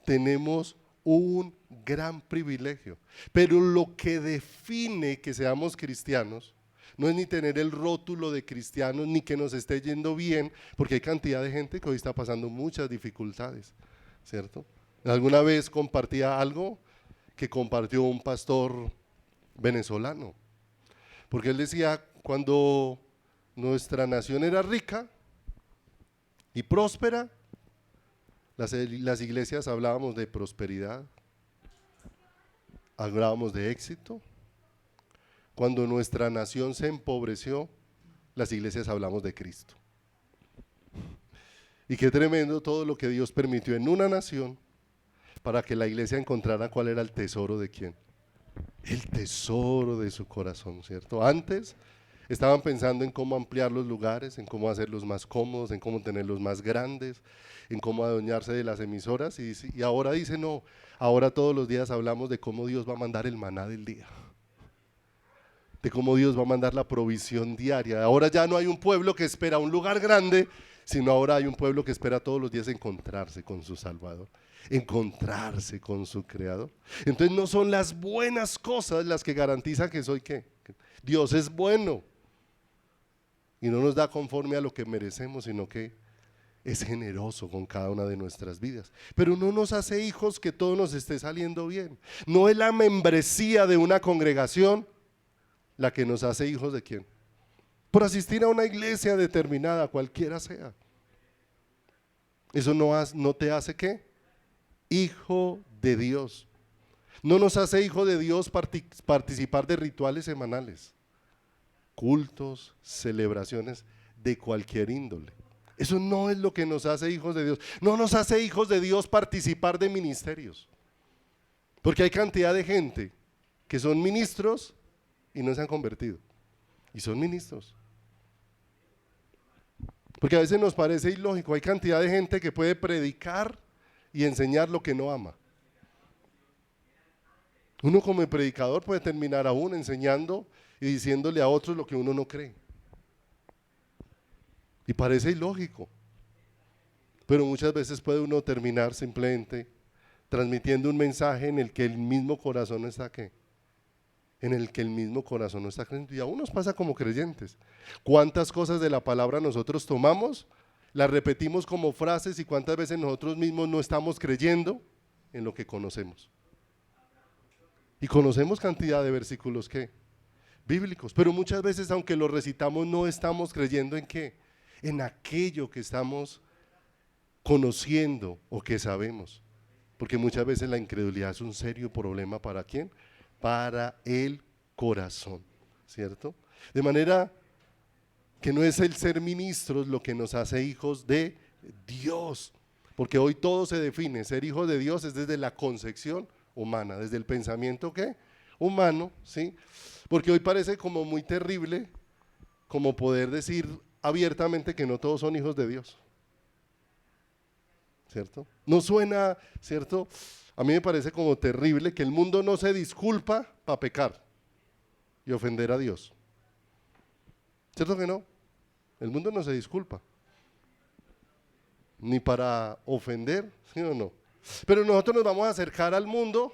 S1: Tenemos un gran privilegio, pero lo que define que seamos cristianos no es ni tener el rótulo de cristianos, ni que nos esté yendo bien, porque hay cantidad de gente que hoy está pasando muchas dificultades, ¿cierto? Alguna vez compartía algo que compartió un pastor venezolano, porque él decía, cuando nuestra nación era rica y próspera, las iglesias hablábamos de prosperidad, hablábamos de éxito. Cuando nuestra nación se empobreció, las iglesias hablamos de Cristo. Y qué tremendo todo lo que Dios permitió en una nación para que la iglesia encontrara cuál era el tesoro de quién. El tesoro de su corazón, ¿cierto? Antes estaban pensando en cómo ampliar los lugares, en cómo hacerlos más cómodos, en cómo tenerlos más grandes, en cómo adueñarse de las emisoras, y ahora dice no, ahora todos los días hablamos de cómo Dios va a mandar el maná del día, de cómo Dios va a mandar la provisión diaria. Ahora ya no hay un pueblo que espera un lugar grande, sino ahora hay un pueblo que espera todos los días encontrarse con su Salvador, encontrarse con su Creador. Entonces no son las buenas cosas las que garantizan que soy ¿qué? Dios es bueno y no nos da conforme a lo que merecemos, sino que es generoso con cada una de nuestras vidas. Pero no nos hace hijos que todo nos esté saliendo bien. No es la membresía de una congregación la que nos hace hijos de quién. Por asistir a una iglesia determinada, cualquiera sea. Eso no te hace ¿qué? Hijo de Dios. No nos hace hijo de Dios participar de rituales semanales, cultos, celebraciones de cualquier índole. Eso no es lo que nos hace hijos de Dios. No nos hace hijos de Dios participar de ministerios. Porque hay cantidad de gente que son ministros y no se han convertido. Y son ministros. Porque a veces nos parece ilógico. Hay cantidad de gente que puede predicar y enseñar lo que no ama. Uno como predicador puede terminar aún enseñando y diciéndole a otros lo que uno no cree. Y parece ilógico, pero muchas veces puede uno terminar simplemente transmitiendo un mensaje en el que el mismo corazón no está ¿qué? En el que el mismo corazón no está creyendo. Y aún nos pasa como creyentes. ¿Cuántas cosas de la palabra nosotros tomamos, las repetimos como frases, y cuántas veces nosotros mismos no estamos creyendo en lo que conocemos? Y conocemos cantidad de versículos ¿qué? Bíblicos, pero muchas veces aunque los recitamos no estamos creyendo en ¿qué? En aquello que estamos conociendo o que sabemos. Porque muchas veces la incredulidad es un serio problema ¿para quién? Para el corazón, ¿cierto? De manera que no es el ser ministros lo que nos hace hijos de Dios, porque hoy todo se define, ser hijo de Dios es desde la concepción humana, desde el pensamiento ¿qué? Humano, ¿sí? Porque hoy parece como muy terrible como poder decir abiertamente que no todos son hijos de Dios, ¿cierto? No suena, ¿cierto? A mí me parece como terrible que el mundo no se disculpa para pecar y ofender a Dios, ¿cierto que no? El mundo no se disculpa, ni para ofender, ¿sí o no? Pero nosotros nos vamos a acercar al mundo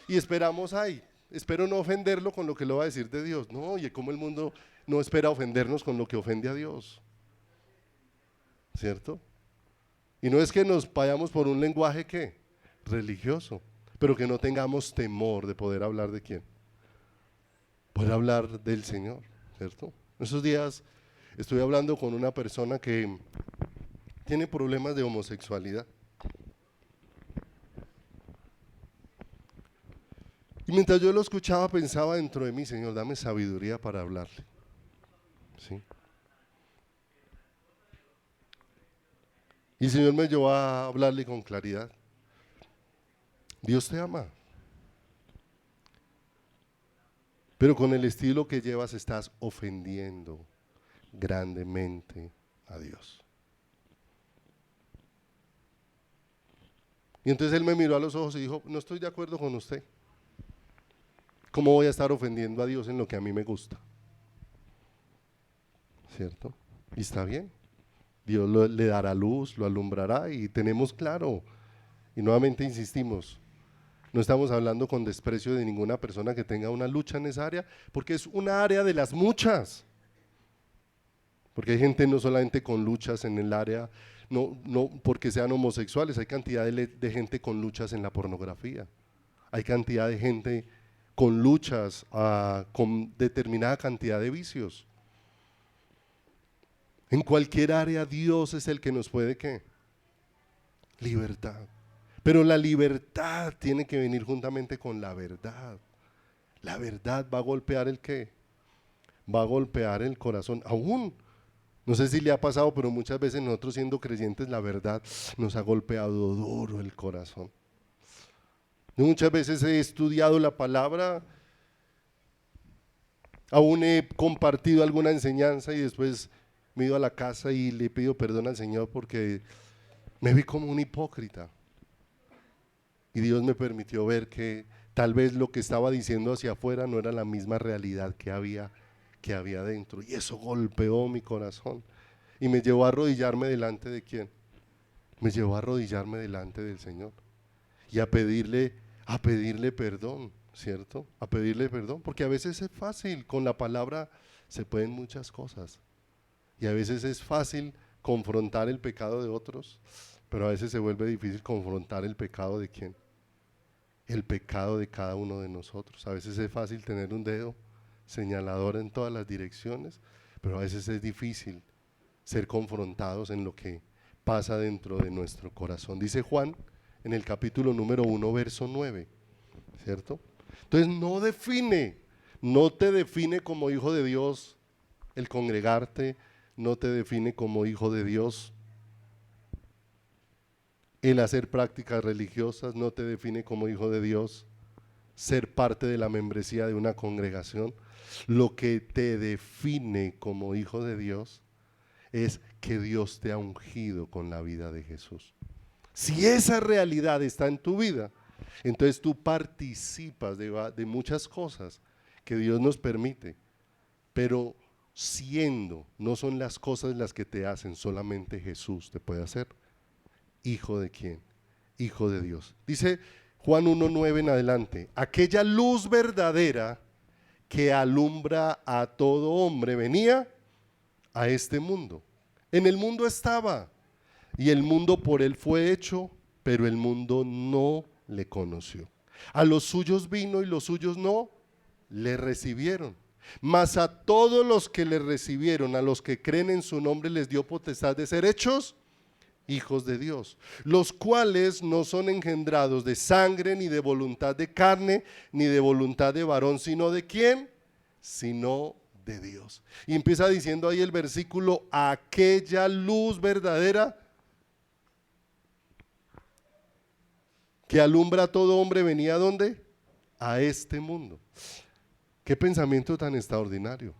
S1: y esperamos, ay, espero no ofenderlo con lo que le va a decir de Dios. No, oye, ¿cómo el mundo no espera ofendernos con lo que ofende a Dios? ¿Cierto? Y no es que nos vayamos por un lenguaje, ¿qué? Religioso, pero que no tengamos temor de poder hablar de quién. Poder hablar del Señor, ¿cierto? Esos días estuve hablando con una persona que tiene problemas de homosexualidad. Y mientras yo lo escuchaba pensaba dentro de mí, Señor, dame sabiduría para hablarle. ¿Sí? Y el Señor me llevó a hablarle con claridad. Dios te ama, pero con el estilo que llevas estás ofendiendo grandemente a Dios. Y entonces él me miró a los ojos y dijo, no estoy de acuerdo con usted. ¿Cómo voy a estar ofendiendo a Dios en lo que a mí me gusta? ¿Cierto? Y está bien. Dios le dará luz, lo alumbrará y tenemos claro. Y nuevamente insistimos, no estamos hablando con desprecio de ninguna persona que tenga una lucha en esa área, porque es una área de las muchas. Porque hay gente no solamente con luchas en el área, no porque sean homosexuales, hay cantidad de gente con luchas en la pornografía. Hay cantidad de gente con luchas, con determinada cantidad de vicios. En cualquier área Dios es el que nos puede ¿qué? Libertad. Pero la libertad tiene que venir juntamente con la verdad. La verdad va a golpear el ¿qué? Va a golpear el corazón. Aún, no sé si le ha pasado, pero muchas veces nosotros siendo creyentes la verdad nos ha golpeado duro el corazón. Muchas veces he estudiado la palabra, aún he compartido alguna enseñanza y después me he ido a la casa y le pido perdón al Señor porque me vi como un hipócrita. Y Dios me permitió ver que tal vez lo que estaba diciendo hacia afuera no era la misma realidad que había dentro. Y eso golpeó mi corazón. Y me llevó a arrodillarme delante de quién. Me llevó a arrodillarme delante del Señor. Y a pedirle perdón, ¿cierto? A pedirle perdón. Porque a veces es fácil, con la palabra se pueden muchas cosas. Y a veces es fácil confrontar el pecado de otros, pero a veces se vuelve difícil confrontar el pecado de quién. El pecado de cada uno de nosotros. A veces es fácil tener un dedo señalador en todas las direcciones, pero a veces es difícil ser confrontados en lo que pasa dentro de nuestro corazón. Dice Juan en el capítulo número 1, verso 9, ¿cierto? Entonces no te define como hijo de Dios el congregarte, no te define como hijo de Dios el hacer prácticas religiosas, no te define como hijo de Dios ser parte de la membresía de una congregación. Lo que te define como hijo de Dios es que Dios te ha ungido con la vida de Jesús. Si esa realidad está en tu vida, entonces tú participas de muchas cosas que Dios nos permite, pero no son las cosas las que te hacen, solamente Jesús te puede hacer. ¿Hijo de quién? Hijo de Dios. Dice Juan 1:9 en adelante, aquella luz verdadera que alumbra a todo hombre venía a este mundo. En el mundo estaba y el mundo por él fue hecho, pero el mundo no le conoció. A los suyos vino y los suyos no le recibieron. Mas a todos los que le recibieron, a los que creen en su nombre, les dio potestad de ser hechos hijos de Dios, los cuales no son engendrados de sangre, ni de voluntad de carne, ni de voluntad de varón, sino ¿de quién? Sino de Dios. Y empieza diciendo ahí el versículo, aquella luz verdadera que alumbra a todo hombre venía ¿a dónde? A este mundo. Qué pensamiento tan extraordinario.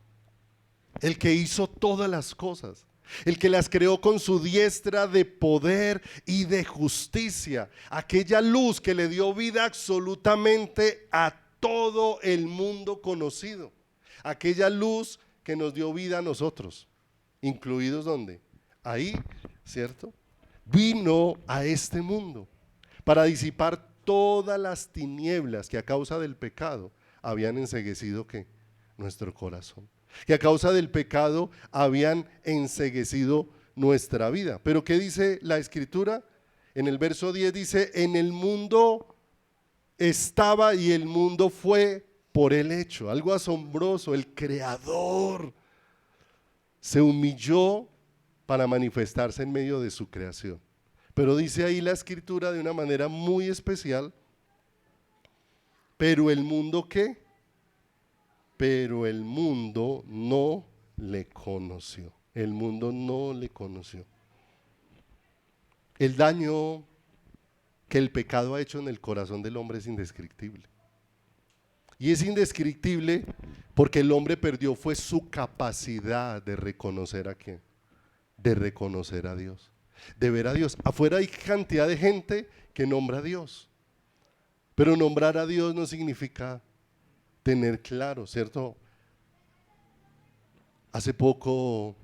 S1: El que hizo todas las cosas, el que las creó con su diestra de poder y de justicia, aquella luz que le dio vida absolutamente a todo el mundo conocido, aquella luz que nos dio vida a nosotros, incluidos ¿dónde? Ahí, ¿cierto? Vino a este mundo para disipar todas las tinieblas que a causa del pecado habían enceguecido ¿qué? Nuestro corazón, que a causa del pecado habían enceguecido nuestra vida. Pero ¿qué dice la Escritura? En el verso 10 dice, en el mundo estaba y el mundo fue por él hecho. Algo asombroso, el Creador se humilló para manifestarse en medio de su creación. Pero dice ahí la Escritura de una manera muy especial, pero el mundo ¿qué? Pero el mundo no le conoció. El mundo no le conoció. El daño que el pecado ha hecho en el corazón del hombre es indescriptible. Y es indescriptible porque el hombre perdió fue su capacidad de reconocer a quién, de reconocer a Dios, de ver a Dios. Afuera hay cantidad de gente que nombra a Dios, pero nombrar a Dios no significa tener claro, ¿cierto? Hace poco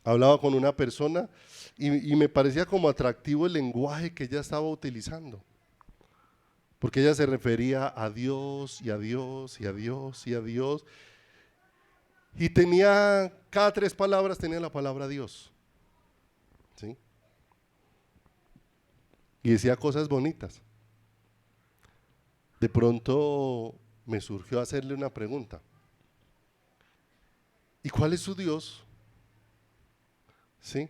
S1: hablaba con una persona y me parecía como atractivo el lenguaje que ella estaba utilizando, porque ella se refería a Dios y a Dios y a Dios y a Dios, y tenía, cada 3 palabras tenía la palabra Dios, ¿sí? Y decía cosas bonitas. De pronto me surgió hacerle una pregunta. ¿Y cuál es su Dios? ¿Sí?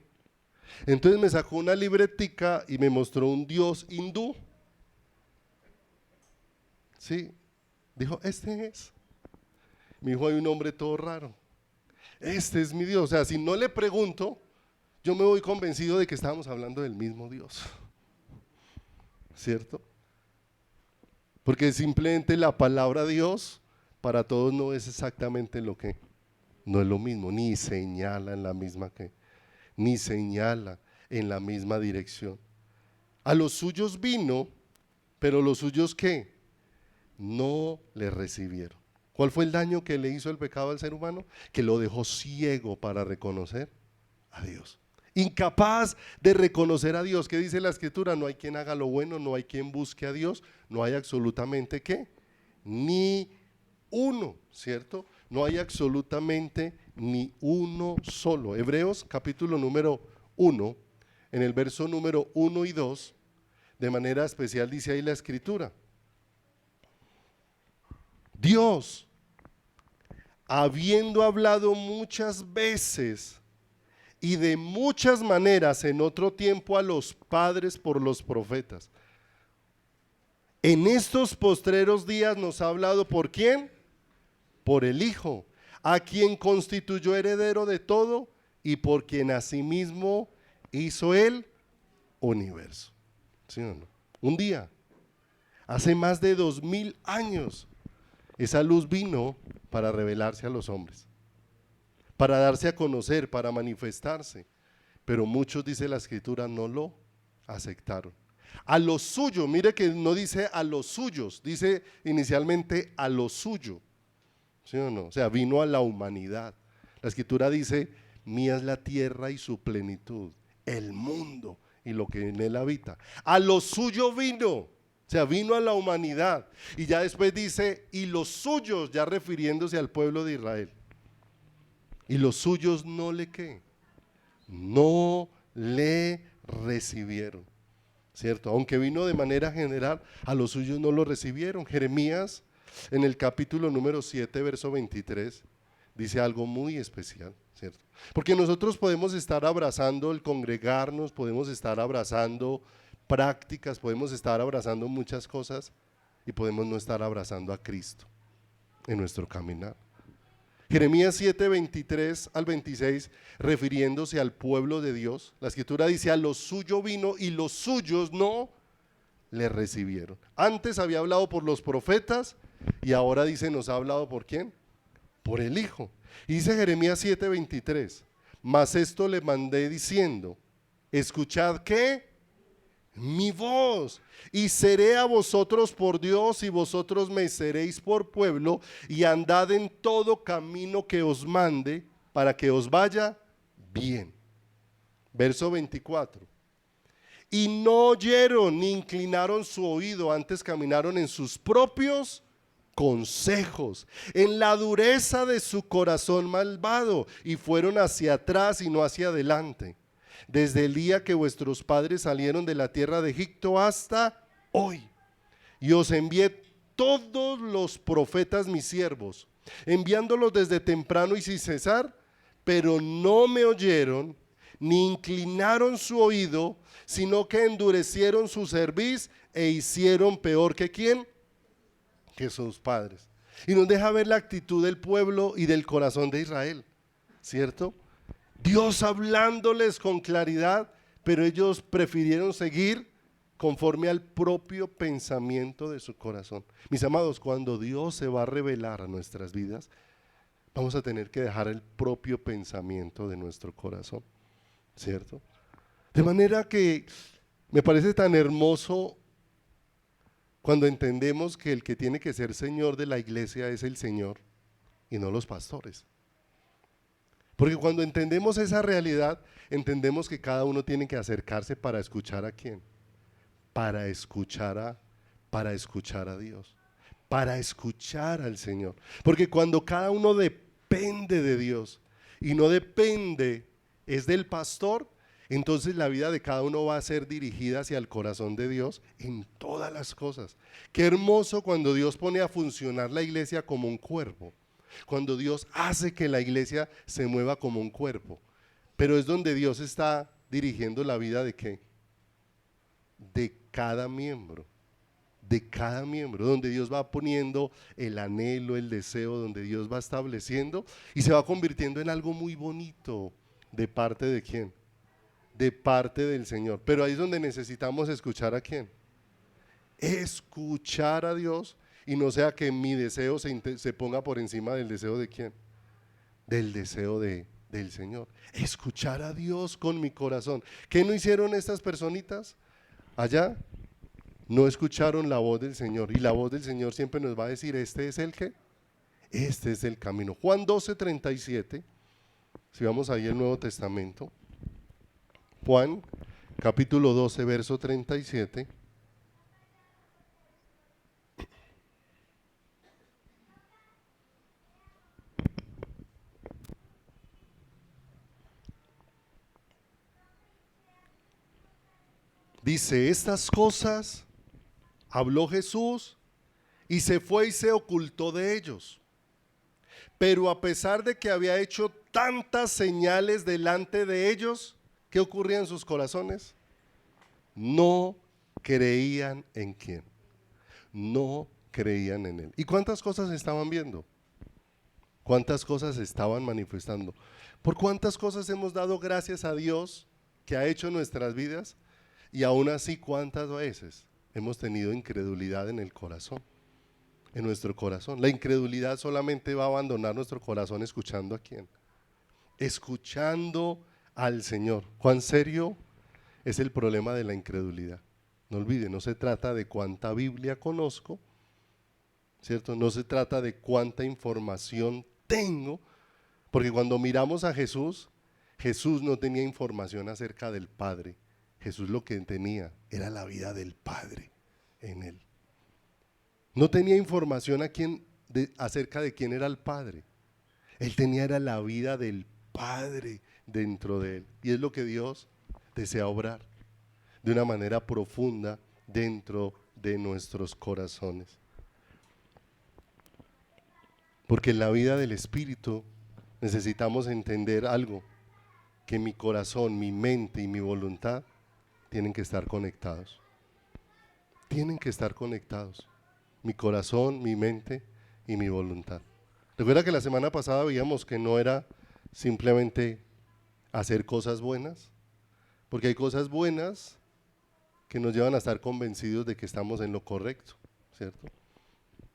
S1: Entonces me sacó una libretica y me mostró un Dios hindú. ¿Sí? Dijo, este es. Me dijo, hay un hombre todo raro. Este es mi Dios. O sea, si no le pregunto, yo me voy convencido de que estábamos hablando del mismo Dios. ¿Cierto? Porque simplemente la palabra Dios para todos no es exactamente lo que, no es lo mismo, ni señala en la misma que, ni señala en la misma dirección. A los suyos vino, pero los suyos ¿qué? No le recibieron. ¿Cuál fue el daño que le hizo el pecado al ser humano? Que lo dejó ciego para reconocer a Dios. Incapaz de reconocer a Dios. ¿Qué dice la Escritura? No hay quien haga lo bueno, no hay quien busque a Dios, no hay absolutamente ¿qué? Ni uno, ¿cierto? No hay absolutamente ni uno solo. Hebreos capítulo número 1, en el verso número 1 y 2, de manera especial dice ahí la Escritura. Dios, habiendo hablado muchas veces y de muchas maneras en otro tiempo a los padres por los profetas, en estos postreros días nos ha hablado ¿por quién? Por el Hijo, a quien constituyó heredero de todo y por quien asimismo hizo el universo. ¿Sí o no? Un día, hace más de 2000 años, esa luz vino para revelarse a los hombres, para darse a conocer, para manifestarse, pero muchos, dice la Escritura, no lo aceptaron. A lo suyo, mire que no dice a los suyos, dice inicialmente a lo suyo, ¿sí o no? O sea, vino a la humanidad. La Escritura dice, mía es la tierra y su plenitud, el mundo y lo que en él habita. A lo suyo vino. O sea, vino a la humanidad. Y ya después dice, y los suyos, ya refiriéndose al pueblo de Israel. Y los suyos no le ¿qué? No le recibieron. ¿Cierto? Aunque vino de manera general, a los suyos no lo recibieron. Jeremías, en el capítulo número 7, verso 23, dice algo muy especial, ¿cierto? Porque nosotros podemos estar abrazando el congregarnos, podemos estar abrazando prácticas, podemos estar abrazando muchas cosas y podemos no estar abrazando a Cristo en nuestro caminar. Jeremías 7, 23 al 26, refiriéndose al pueblo de Dios, la escritura dice: a lo suyo vino y los suyos no le recibieron. Antes había hablado por los profetas y ahora dice: nos ha hablado ¿por quién? Por el Hijo. Y dice Jeremías 7, 23, mas esto le mandé diciendo: escuchad ¿qué? Mi voz, y seré a vosotros por Dios y vosotros me seréis por pueblo, y andad en todo camino que os mande para que os vaya bien. Verso 24, y no oyeron ni inclinaron su oído, antes caminaron en sus propios consejos, en la dureza de su corazón malvado, y fueron hacia atrás y no hacia adelante, desde el día que vuestros padres salieron de la tierra de Egipto hasta hoy. Y os envié todos los profetas mis siervos, enviándolos desde temprano y sin cesar, pero no me oyeron ni inclinaron su oído, sino que endurecieron su cerviz e hicieron peor que ¿quién? Que sus padres. Y nos deja ver la actitud del pueblo y del corazón de Israel, ¿cierto? Dios hablándoles con claridad, pero ellos prefirieron seguir conforme al propio pensamiento de su corazón. Mis amados, cuando Dios se va a revelar a nuestras vidas, vamos a tener que dejar el propio pensamiento de nuestro corazón, ¿cierto? De manera que me parece tan hermoso cuando entendemos que el que tiene que ser Señor de la iglesia es el Señor y no los pastores. Porque cuando entendemos esa realidad, entendemos que cada uno tiene que acercarse para escuchar a quién, para escuchar a Dios, para escuchar al Señor. Porque cuando cada uno depende de Dios y no depende es del pastor, entonces la vida de cada uno va a ser dirigida hacia el corazón de Dios en todas las cosas. Qué hermoso cuando Dios pone a funcionar la iglesia como un cuerpo, cuando Dios hace que la iglesia se mueva como un cuerpo, pero es donde Dios está dirigiendo la vida de ¿qué? De cada miembro, donde Dios va poniendo el anhelo, el deseo, donde Dios va estableciendo y se va convirtiendo en algo muy bonito. ¿De parte de quién? De parte del Señor. Pero ahí es donde necesitamos escuchar a quién. Escuchar a Dios, y no sea que mi deseo se ponga por encima del deseo de quién, del deseo del Señor. Escuchar a Dios con mi corazón. ¿Qué no hicieron estas personitas allá? No escucharon la voz del Señor, y la voz del Señor siempre nos va a decir: este es el ¿qué? Este es el camino. Juan 12:37, si vamos ahí el Nuevo Testamento, Juan capítulo 12 verso 37. Dice: estas cosas habló Jesús y se fue y se ocultó de ellos. Pero a pesar de que había hecho tantas señales delante de ellos, ¿qué ocurría en sus corazones? No creían en quién. No creían en él. ¿Y cuántas cosas estaban viendo? ¿Cuántas cosas estaban manifestando? ¿Por cuántas cosas hemos dado gracias a Dios que ha hecho en nuestras vidas? Y aún así, ¿cuántas veces hemos tenido incredulidad en el corazón? En nuestro corazón. La incredulidad solamente va a abandonar nuestro corazón escuchando a quién. Escuchando al Señor. ¿Cuán serio es el problema de la incredulidad? No olvide, no se trata de cuánta Biblia conozco, ¿cierto? No se trata de cuánta información tengo, porque cuando miramos a Jesús, Jesús no tenía información acerca del Padre. Jesús lo que tenía era la vida del Padre en él. No tenía información acerca de quién era el Padre. Él tenía era la vida del Padre dentro de él. Y es lo que Dios desea obrar de una manera profunda dentro de nuestros corazones. Porque en la vida del Espíritu necesitamos entender algo, que mi corazón, mi mente y mi voluntad tienen que estar conectados. Tienen que estar conectados. Mi corazón, mi mente y mi voluntad. Recuerda que la semana pasada veíamos que no era simplemente hacer cosas buenas, porque hay cosas buenas que nos llevan a estar convencidos de que estamos en lo correcto, ¿cierto?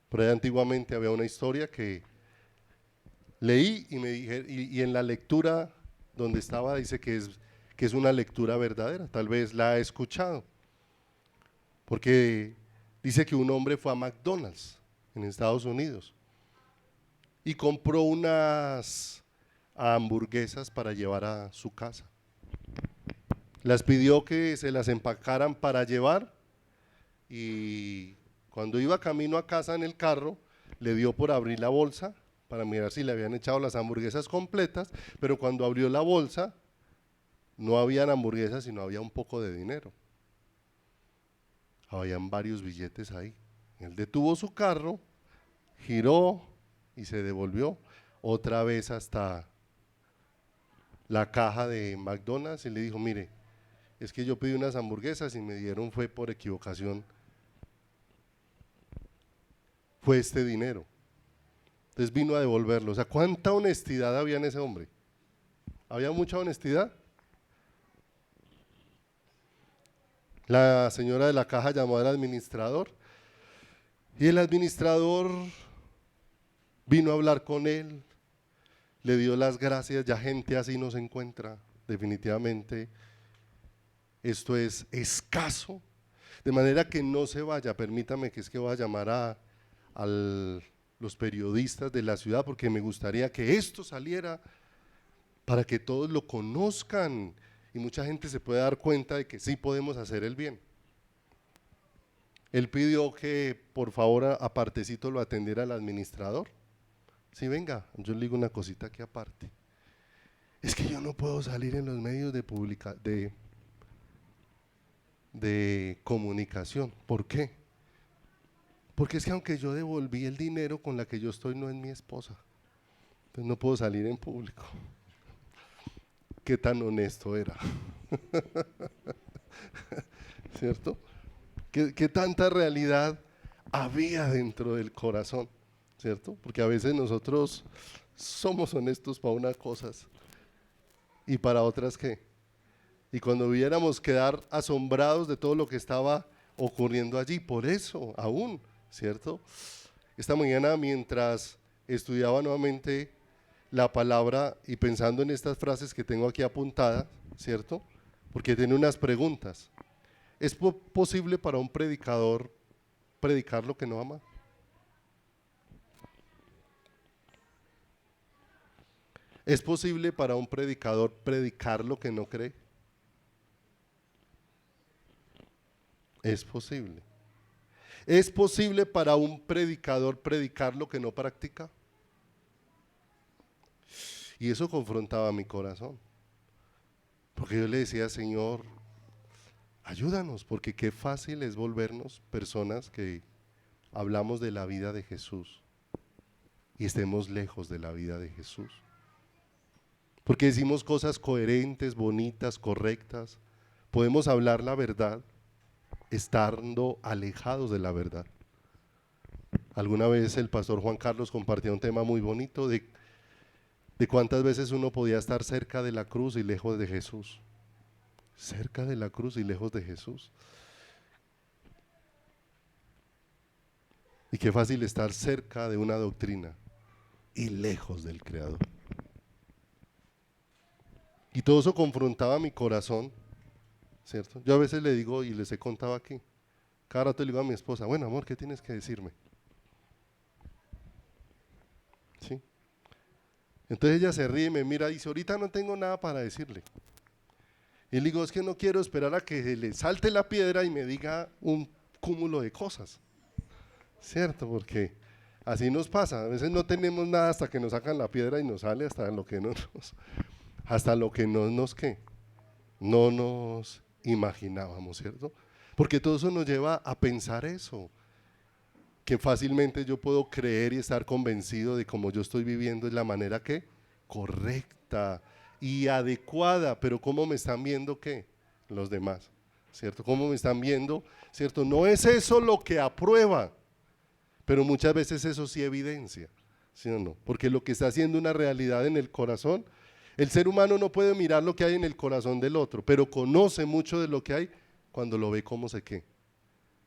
S1: Por ahí antiguamente había una historia que leí y me dije, y en la lectura donde estaba dice que es una lectura verdadera, tal vez la ha escuchado, porque dice que un hombre fue a McDonald's en Estados Unidos y compró unas hamburguesas para llevar a su casa. Las pidió que se las empacaran para llevar y cuando iba camino a casa en el carro, le dio por abrir la bolsa para mirar si le habían echado las hamburguesas completas, pero cuando abrió la bolsa no habían hamburguesas, sino había un poco de dinero. Habían varios billetes ahí. Él detuvo su carro, giró y se devolvió otra vez hasta la caja de McDonald's y le dijo, mire, es que yo pedí unas hamburguesas y me dieron fue por equivocación, fue este dinero. Entonces vino a devolverlo. O sea, ¿cuánta honestidad había en ese hombre? ¿Había mucha honestidad? La señora de la caja llamó al administrador y el administrador vino a hablar con él, le dio las gracias. Ya gente así no se encuentra, definitivamente esto es escaso, de manera que no se vaya. Permítame que es que voy a llamar a los periodistas de la ciudad porque me gustaría que esto saliera para que todos lo conozcan y mucha gente se pueda dar cuenta de que sí podemos hacer el bien. Él pidió que por favor apartecito lo atendiera el administrador. Sí, venga, yo le digo una cosita aquí aparte. Es que yo no puedo salir en los medios de comunicación. ¿Por qué? Porque es que aunque yo devolví el dinero, con la que yo estoy no es mi esposa. Entonces no puedo salir en público. Qué tan honesto era. ¿Cierto? ¿Qué tanta realidad había dentro del corazón? ¿Cierto? Porque a veces nosotros somos honestos para unas cosas y para otras ¿qué? Y cuando viéramos quedar asombrados de todo lo que estaba ocurriendo allí, por eso aún, ¿cierto? Esta mañana mientras estudiaba nuevamente la palabra y pensando en estas frases que tengo aquí apuntadas, ¿cierto? Porque tiene unas preguntas. ¿Es posible para un predicador predicar lo que no ama? ¿Es posible para un predicador predicar lo que no cree? Es posible. ¿Es posible para un predicador predicar lo que no practica? Y eso confrontaba mi corazón. Porque yo le decía, Señor, ayúdanos, porque qué fácil es volvernos personas que hablamos de la vida de Jesús y estemos lejos de la vida de Jesús. Porque decimos cosas coherentes, bonitas, correctas. Podemos hablar la verdad estando alejados de la verdad. Alguna vez el pastor Juan Carlos compartía un tema muy bonito de cuántas veces uno podía estar cerca de la cruz y lejos de Jesús. Cerca de la cruz y lejos de Jesús. Y qué fácil estar cerca de una doctrina y lejos del Creador. Y todo eso confrontaba mi corazón, ¿cierto? Yo a veces le digo, y les he contado aquí, cada rato le digo a mi esposa, bueno amor, ¿qué tienes que decirme? ¿Sí? Entonces ella se ríe y me mira y dice, ahorita no tengo nada para decirle. Y le digo, es que no quiero esperar a que le salte la piedra y me diga un cúmulo de cosas, ¿cierto? Porque así nos pasa, a veces no tenemos nada hasta que nos sacan la piedra y nos sale hasta lo que no nos ¿qué? No nos imaginábamos, ¿cierto? Porque todo eso nos lleva a pensar eso, que fácilmente yo puedo creer y estar convencido de cómo yo estoy viviendo es la manera que correcta y adecuada. Pero ¿cómo me están viendo qué? Los demás, ¿cierto? ¿Cómo me están viendo? ¿Cierto? No es eso lo que aprueba, pero muchas veces eso sí evidencia, ¿sí o no? Porque lo que está haciendo una realidad en el corazón, el ser humano no puede mirar lo que hay en el corazón del otro, pero conoce mucho de lo que hay cuando lo ve cómo se qué,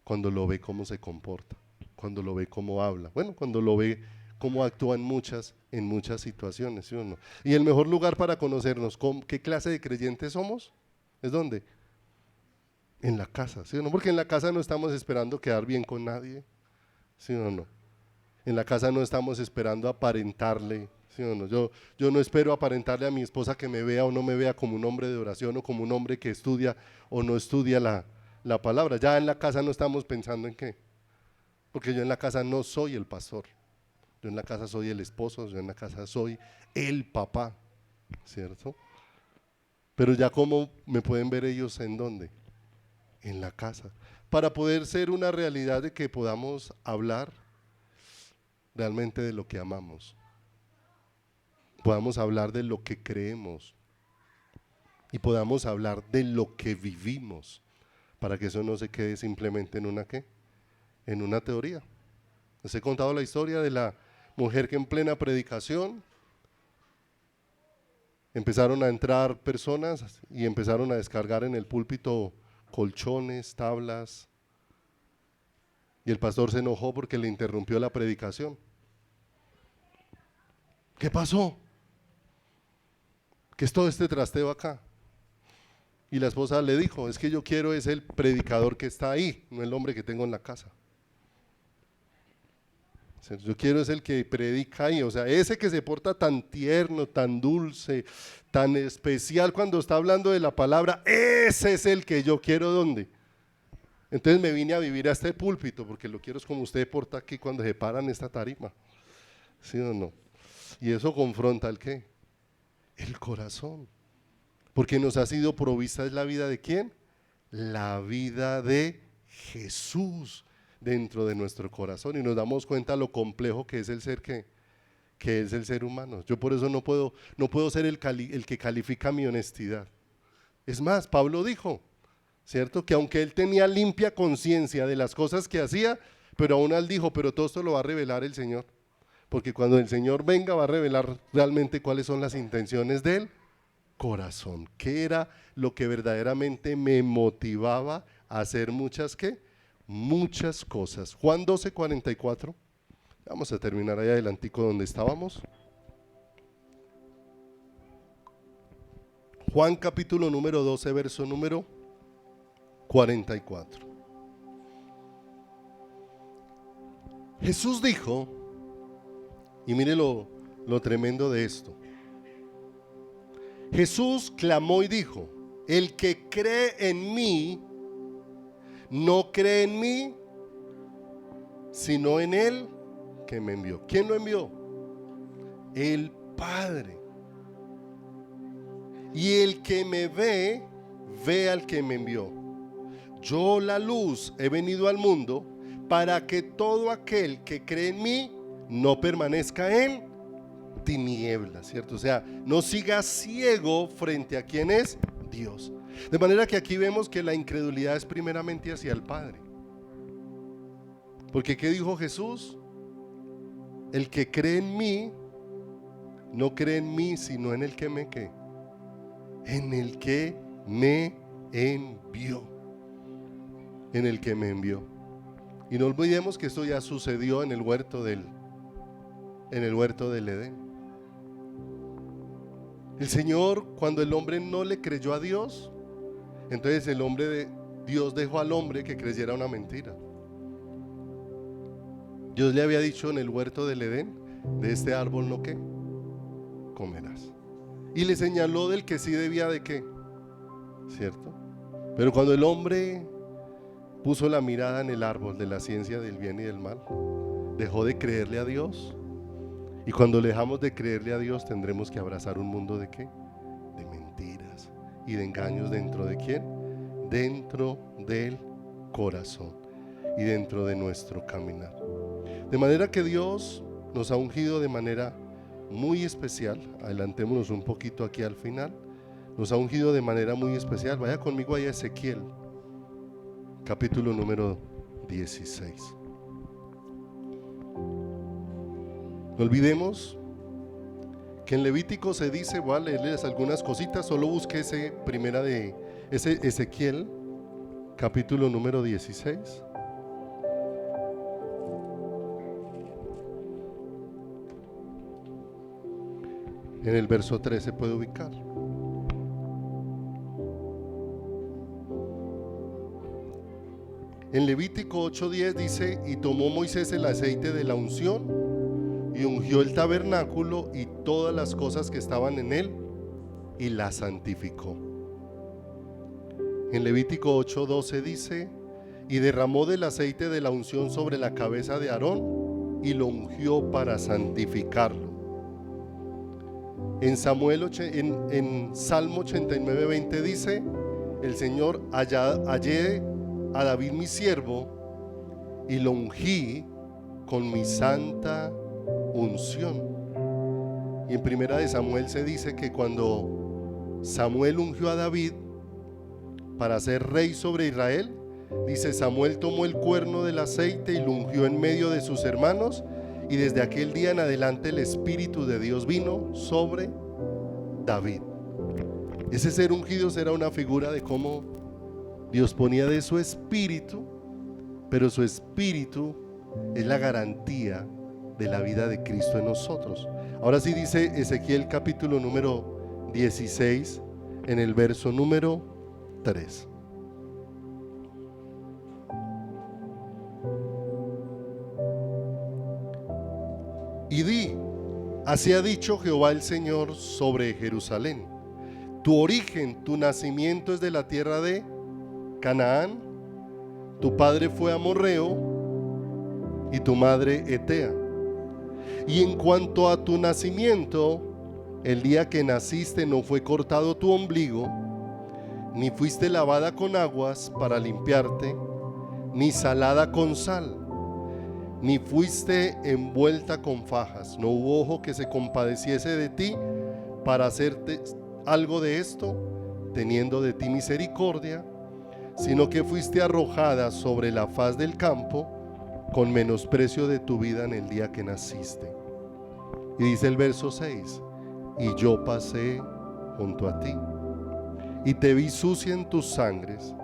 S1: cuando lo ve cómo se comporta, cuando lo ve cómo habla, bueno, cuando lo ve cómo actúa en muchas situaciones, ¿sí o no? Y el mejor lugar para conocernos, ¿qué clase de creyentes somos? ¿Es dónde? En la casa, ¿sí o no? Porque en la casa no estamos esperando quedar bien con nadie, ¿sí o no? En la casa no estamos esperando aparentarle, ¿sí o no? Yo no espero aparentarle a mi esposa que me vea o no me vea como un hombre de oración o como un hombre que estudia o no estudia la palabra. Ya en la casa no estamos pensando en qué, porque yo en la casa no soy el pastor, yo en la casa soy el esposo, yo en la casa soy el papá, ¿cierto? Pero ya cómo me pueden ver ellos en dónde, en la casa, para poder ser una realidad de que podamos hablar realmente de lo que amamos, podamos hablar de lo que creemos y podamos hablar de lo que vivimos, para que eso no se quede simplemente en una ¿qué? En una teoría. Les he contado la historia de la mujer que en plena predicación empezaron a entrar personas y empezaron a descargar en el púlpito colchones, tablas, y el pastor se enojó porque le interrumpió la predicación. ¿Qué pasó? ¿Qué es todo este trasteo acá? Y la esposa le dijo, es que yo quiero es el predicador que está ahí, no el hombre que tengo en la casa. Yo quiero es el que predica ahí, o sea, ese que se porta tan tierno, tan dulce, tan especial cuando está hablando de la palabra, ese es el que yo quiero. ¿Dónde? Entonces me vine a vivir a este púlpito, porque lo quiero es como usted porta aquí cuando se para en esta tarima, ¿sí o no? Y eso confronta el ¿qué? El corazón, porque nos ha sido provista es la vida de ¿quién? La vida de Jesús dentro de nuestro corazón, y nos damos cuenta lo complejo que es el ser que es el ser humano. Yo por eso no puedo ser el que califica mi honestidad. Es más, Pablo dijo, ¿cierto? Que aunque él tenía limpia conciencia de las cosas que hacía, pero aún él dijo, pero todo esto lo va a revelar el Señor, porque cuando el Señor venga va a revelar realmente cuáles son las intenciones del corazón, qué era lo que verdaderamente me motivaba a hacer muchas cosas. Juan 12:44, vamos a terminar ahí adelantico donde estábamos. Juan capítulo número 12, verso número 44. Jesús dijo, y mire lo tremendo de esto, Jesús clamó y dijo, el que cree en mí, no cree en mí, sino en él que me envió. ¿Quién lo envió? El Padre. Y el que me ve, ve al que me envió. Yo, la luz, he venido al mundo para que todo aquel que cree en mí no permanezca en tinieblas, ¿cierto? O sea, no siga ciego frente a quien es Dios. De manera que aquí vemos que la incredulidad es primeramente hacia el Padre. Porque ¿qué dijo Jesús? El que cree en mí, no cree en mí, sino en el que me ¿qué? En el que me envió. En el que me envió. Y no olvidemos que esto ya sucedió en el huerto del Edén. El Señor, cuando el hombre no le creyó a Dios, entonces Dios dejó al hombre que creyera una mentira. Dios le había dicho en el huerto del Edén, de este árbol no ¿qué? Comerás. Y le señaló del que sí debía de qué, ¿cierto? Pero cuando el hombre puso la mirada en el árbol de la ciencia del bien y del mal, dejó de creerle a Dios. Y cuando dejamos de creerle a Dios, tendremos que abrazar un mundo de ¿qué? De mentiras y de engaños. ¿Dentro de quién? Dentro del corazón y dentro de nuestro caminar. De manera que Dios nos ha ungido de manera muy especial. Adelantémonos un poquito aquí al final. Nos ha ungido de manera muy especial. Vaya conmigo ahí a Ezequiel, capítulo número 16. No olvidemos que en Levítico se dice, voy a leerles algunas cositas, solo busque ese Ezequiel, capítulo número 16. En el verso 3 se puede ubicar. En Levítico 8:10 dice: y tomó Moisés el aceite de la unción y ungió el tabernáculo y todas las cosas que estaban en él y la santificó. En Levítico 8:12 dice: y derramó del aceite de la unción sobre la cabeza de Aarón y lo ungió para santificarlo. En Salmo 89:20 dice: el Señor hallé a David mi siervo y lo ungí con mi santa unción. Y en Primera de Samuel se dice que cuando Samuel ungió a David para ser rey sobre Israel, dice: Samuel tomó el cuerno del aceite y lo ungió en medio de sus hermanos, y desde aquel día en adelante el Espíritu de Dios vino sobre David. Ese ser ungido será una figura de cómo Dios ponía de su espíritu, pero su espíritu es la garantía de la vida de Cristo en nosotros. Ahora sí dice Ezequiel capítulo número 16 en el verso número 3. Y di: así ha dicho Jehová el Señor sobre Jerusalén: tu origen, tu nacimiento es de la tierra de Canaán, tu padre fue amorreo y tu madre etea. Y en cuanto a tu nacimiento, el día que naciste no fue cortado tu ombligo, ni fuiste lavada con aguas para limpiarte, ni salada con sal, ni fuiste envuelta con fajas. No hubo ojo que se compadeciese de ti para hacerte algo de esto, teniendo de ti misericordia, sino que fuiste arrojada sobre la faz del campo con menosprecio de tu vida en el día que naciste. Y dice el verso 6: y yo pasé junto a ti y te vi sucia en tus sangres,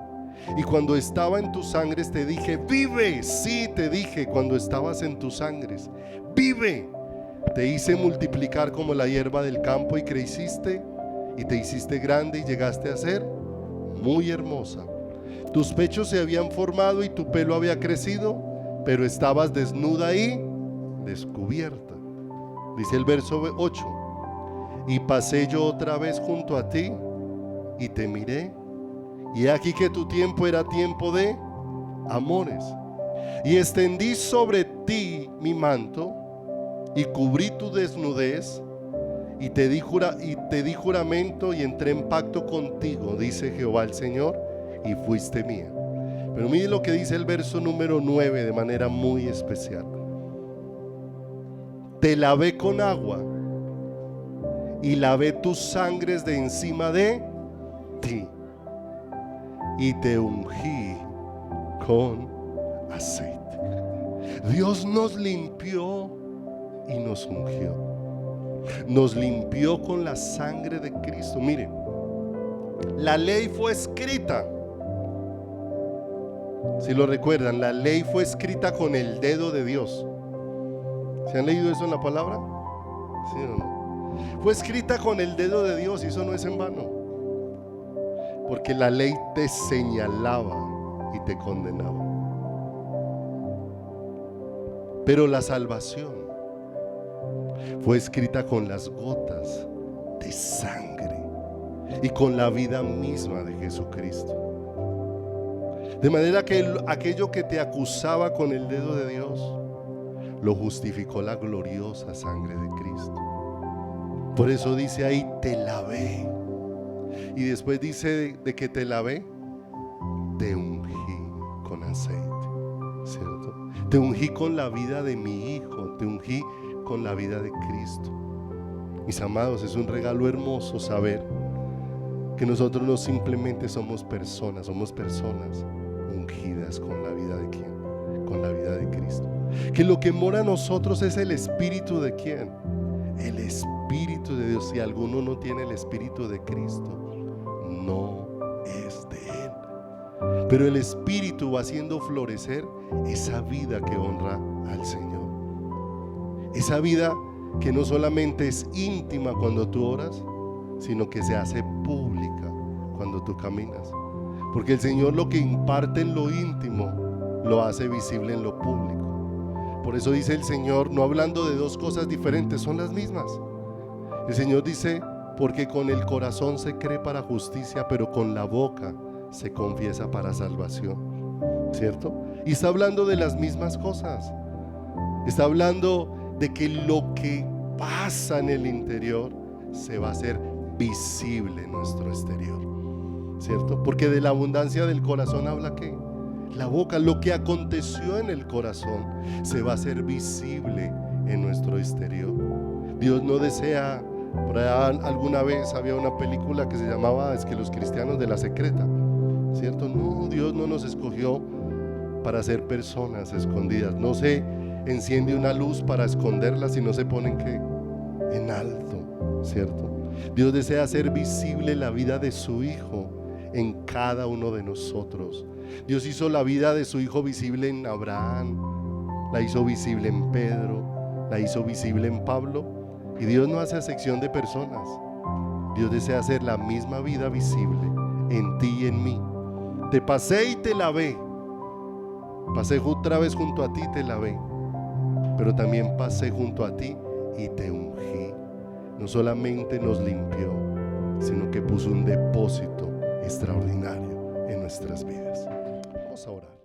S1: y cuando estaba en tus sangres te dije: vive. Sí, te dije cuando estabas en tus sangres: vive. Te hice multiplicar como la hierba del campo y creciste y te hiciste grande y llegaste a ser muy hermosa. Tus pechos se habían formado y tu pelo había crecido, pero estabas desnuda y descubierta. Dice el verso 8: y pasé yo otra vez junto a ti y te miré, y aquí que tu tiempo era tiempo de amores, y extendí sobre ti mi manto y cubrí tu desnudez, y te di juramento y entré en pacto contigo, dice Jehová el Señor, y fuiste mía. Pero mire lo que dice el verso número 9 de manera muy especial: te lavé con agua y lavé tus sangres de encima de ti y te ungí con aceite. Dios nos limpió y nos ungió. Nos limpió con la sangre de Cristo. Mire, la ley fue escrita. Si lo recuerdan, la ley fue escrita con el dedo de Dios. ¿Se han leído eso en la palabra? ¿Sí o no? Fue escrita con el dedo de Dios, y eso no es en vano, porque la ley te señalaba y te condenaba. Pero la salvación fue escrita con las gotas de sangre y con la vida misma de Jesucristo. De manera que aquello que te acusaba con el dedo de Dios, lo justificó la gloriosa sangre de Cristo. Por eso dice ahí: te lavé. Y después dice de que te lavé, te ungí con aceite, ¿cierto? Te ungí con la vida de mi Hijo, te ungí con la vida de Cristo. Mis amados, es un regalo hermoso saber que nosotros no simplemente somos personas ungidas con la vida de quién, con la vida de Cristo. Que lo que mora en nosotros es el Espíritu de quién, el Espíritu de Dios. Si alguno no tiene el Espíritu de Cristo, no es de Él. Pero el Espíritu va haciendo florecer esa vida que honra al Señor. Esa vida que no solamente es íntima cuando tú oras, sino que se hace pública cuando tú caminas. Porque el Señor lo que imparte en lo íntimo lo hace visible en lo público. Por eso dice el Señor, no hablando de dos cosas diferentes, son las mismas. El Señor dice, porque con el corazón se cree para justicia, pero con la boca se confiesa para salvación, ¿cierto? Y está hablando de las mismas cosas. Está hablando de que lo que pasa en el interior se va a hacer visible en nuestro exterior, ¿cierto? Porque de la abundancia del corazón habla ¿qué? La boca. Lo que aconteció en el corazón se va a hacer visible en nuestro exterior. Dios no desea, por allá alguna vez había una película que se llamaba Es que los cristianos de la secreta, ¿cierto? No, Dios no nos escogió para ser personas escondidas. No se enciende una luz para esconderla, si no se ponen ¿qué? En alto, ¿cierto? Dios desea hacer visible la vida de su Hijo en cada uno de nosotros. Dios hizo la vida de su Hijo visible en Abraham, la hizo visible en Pedro, la hizo visible en Pablo. Y Dios no hace acepción de personas. Dios desea hacer la misma vida visible en ti y en mí. Te pasé y te lavé. Pasé otra vez junto a ti y te lavé. Pero también pasé junto a ti y te ungí. No solamente nos limpió, sino que puso un depósito extraordinario en nuestras vidas. Vamos a orar.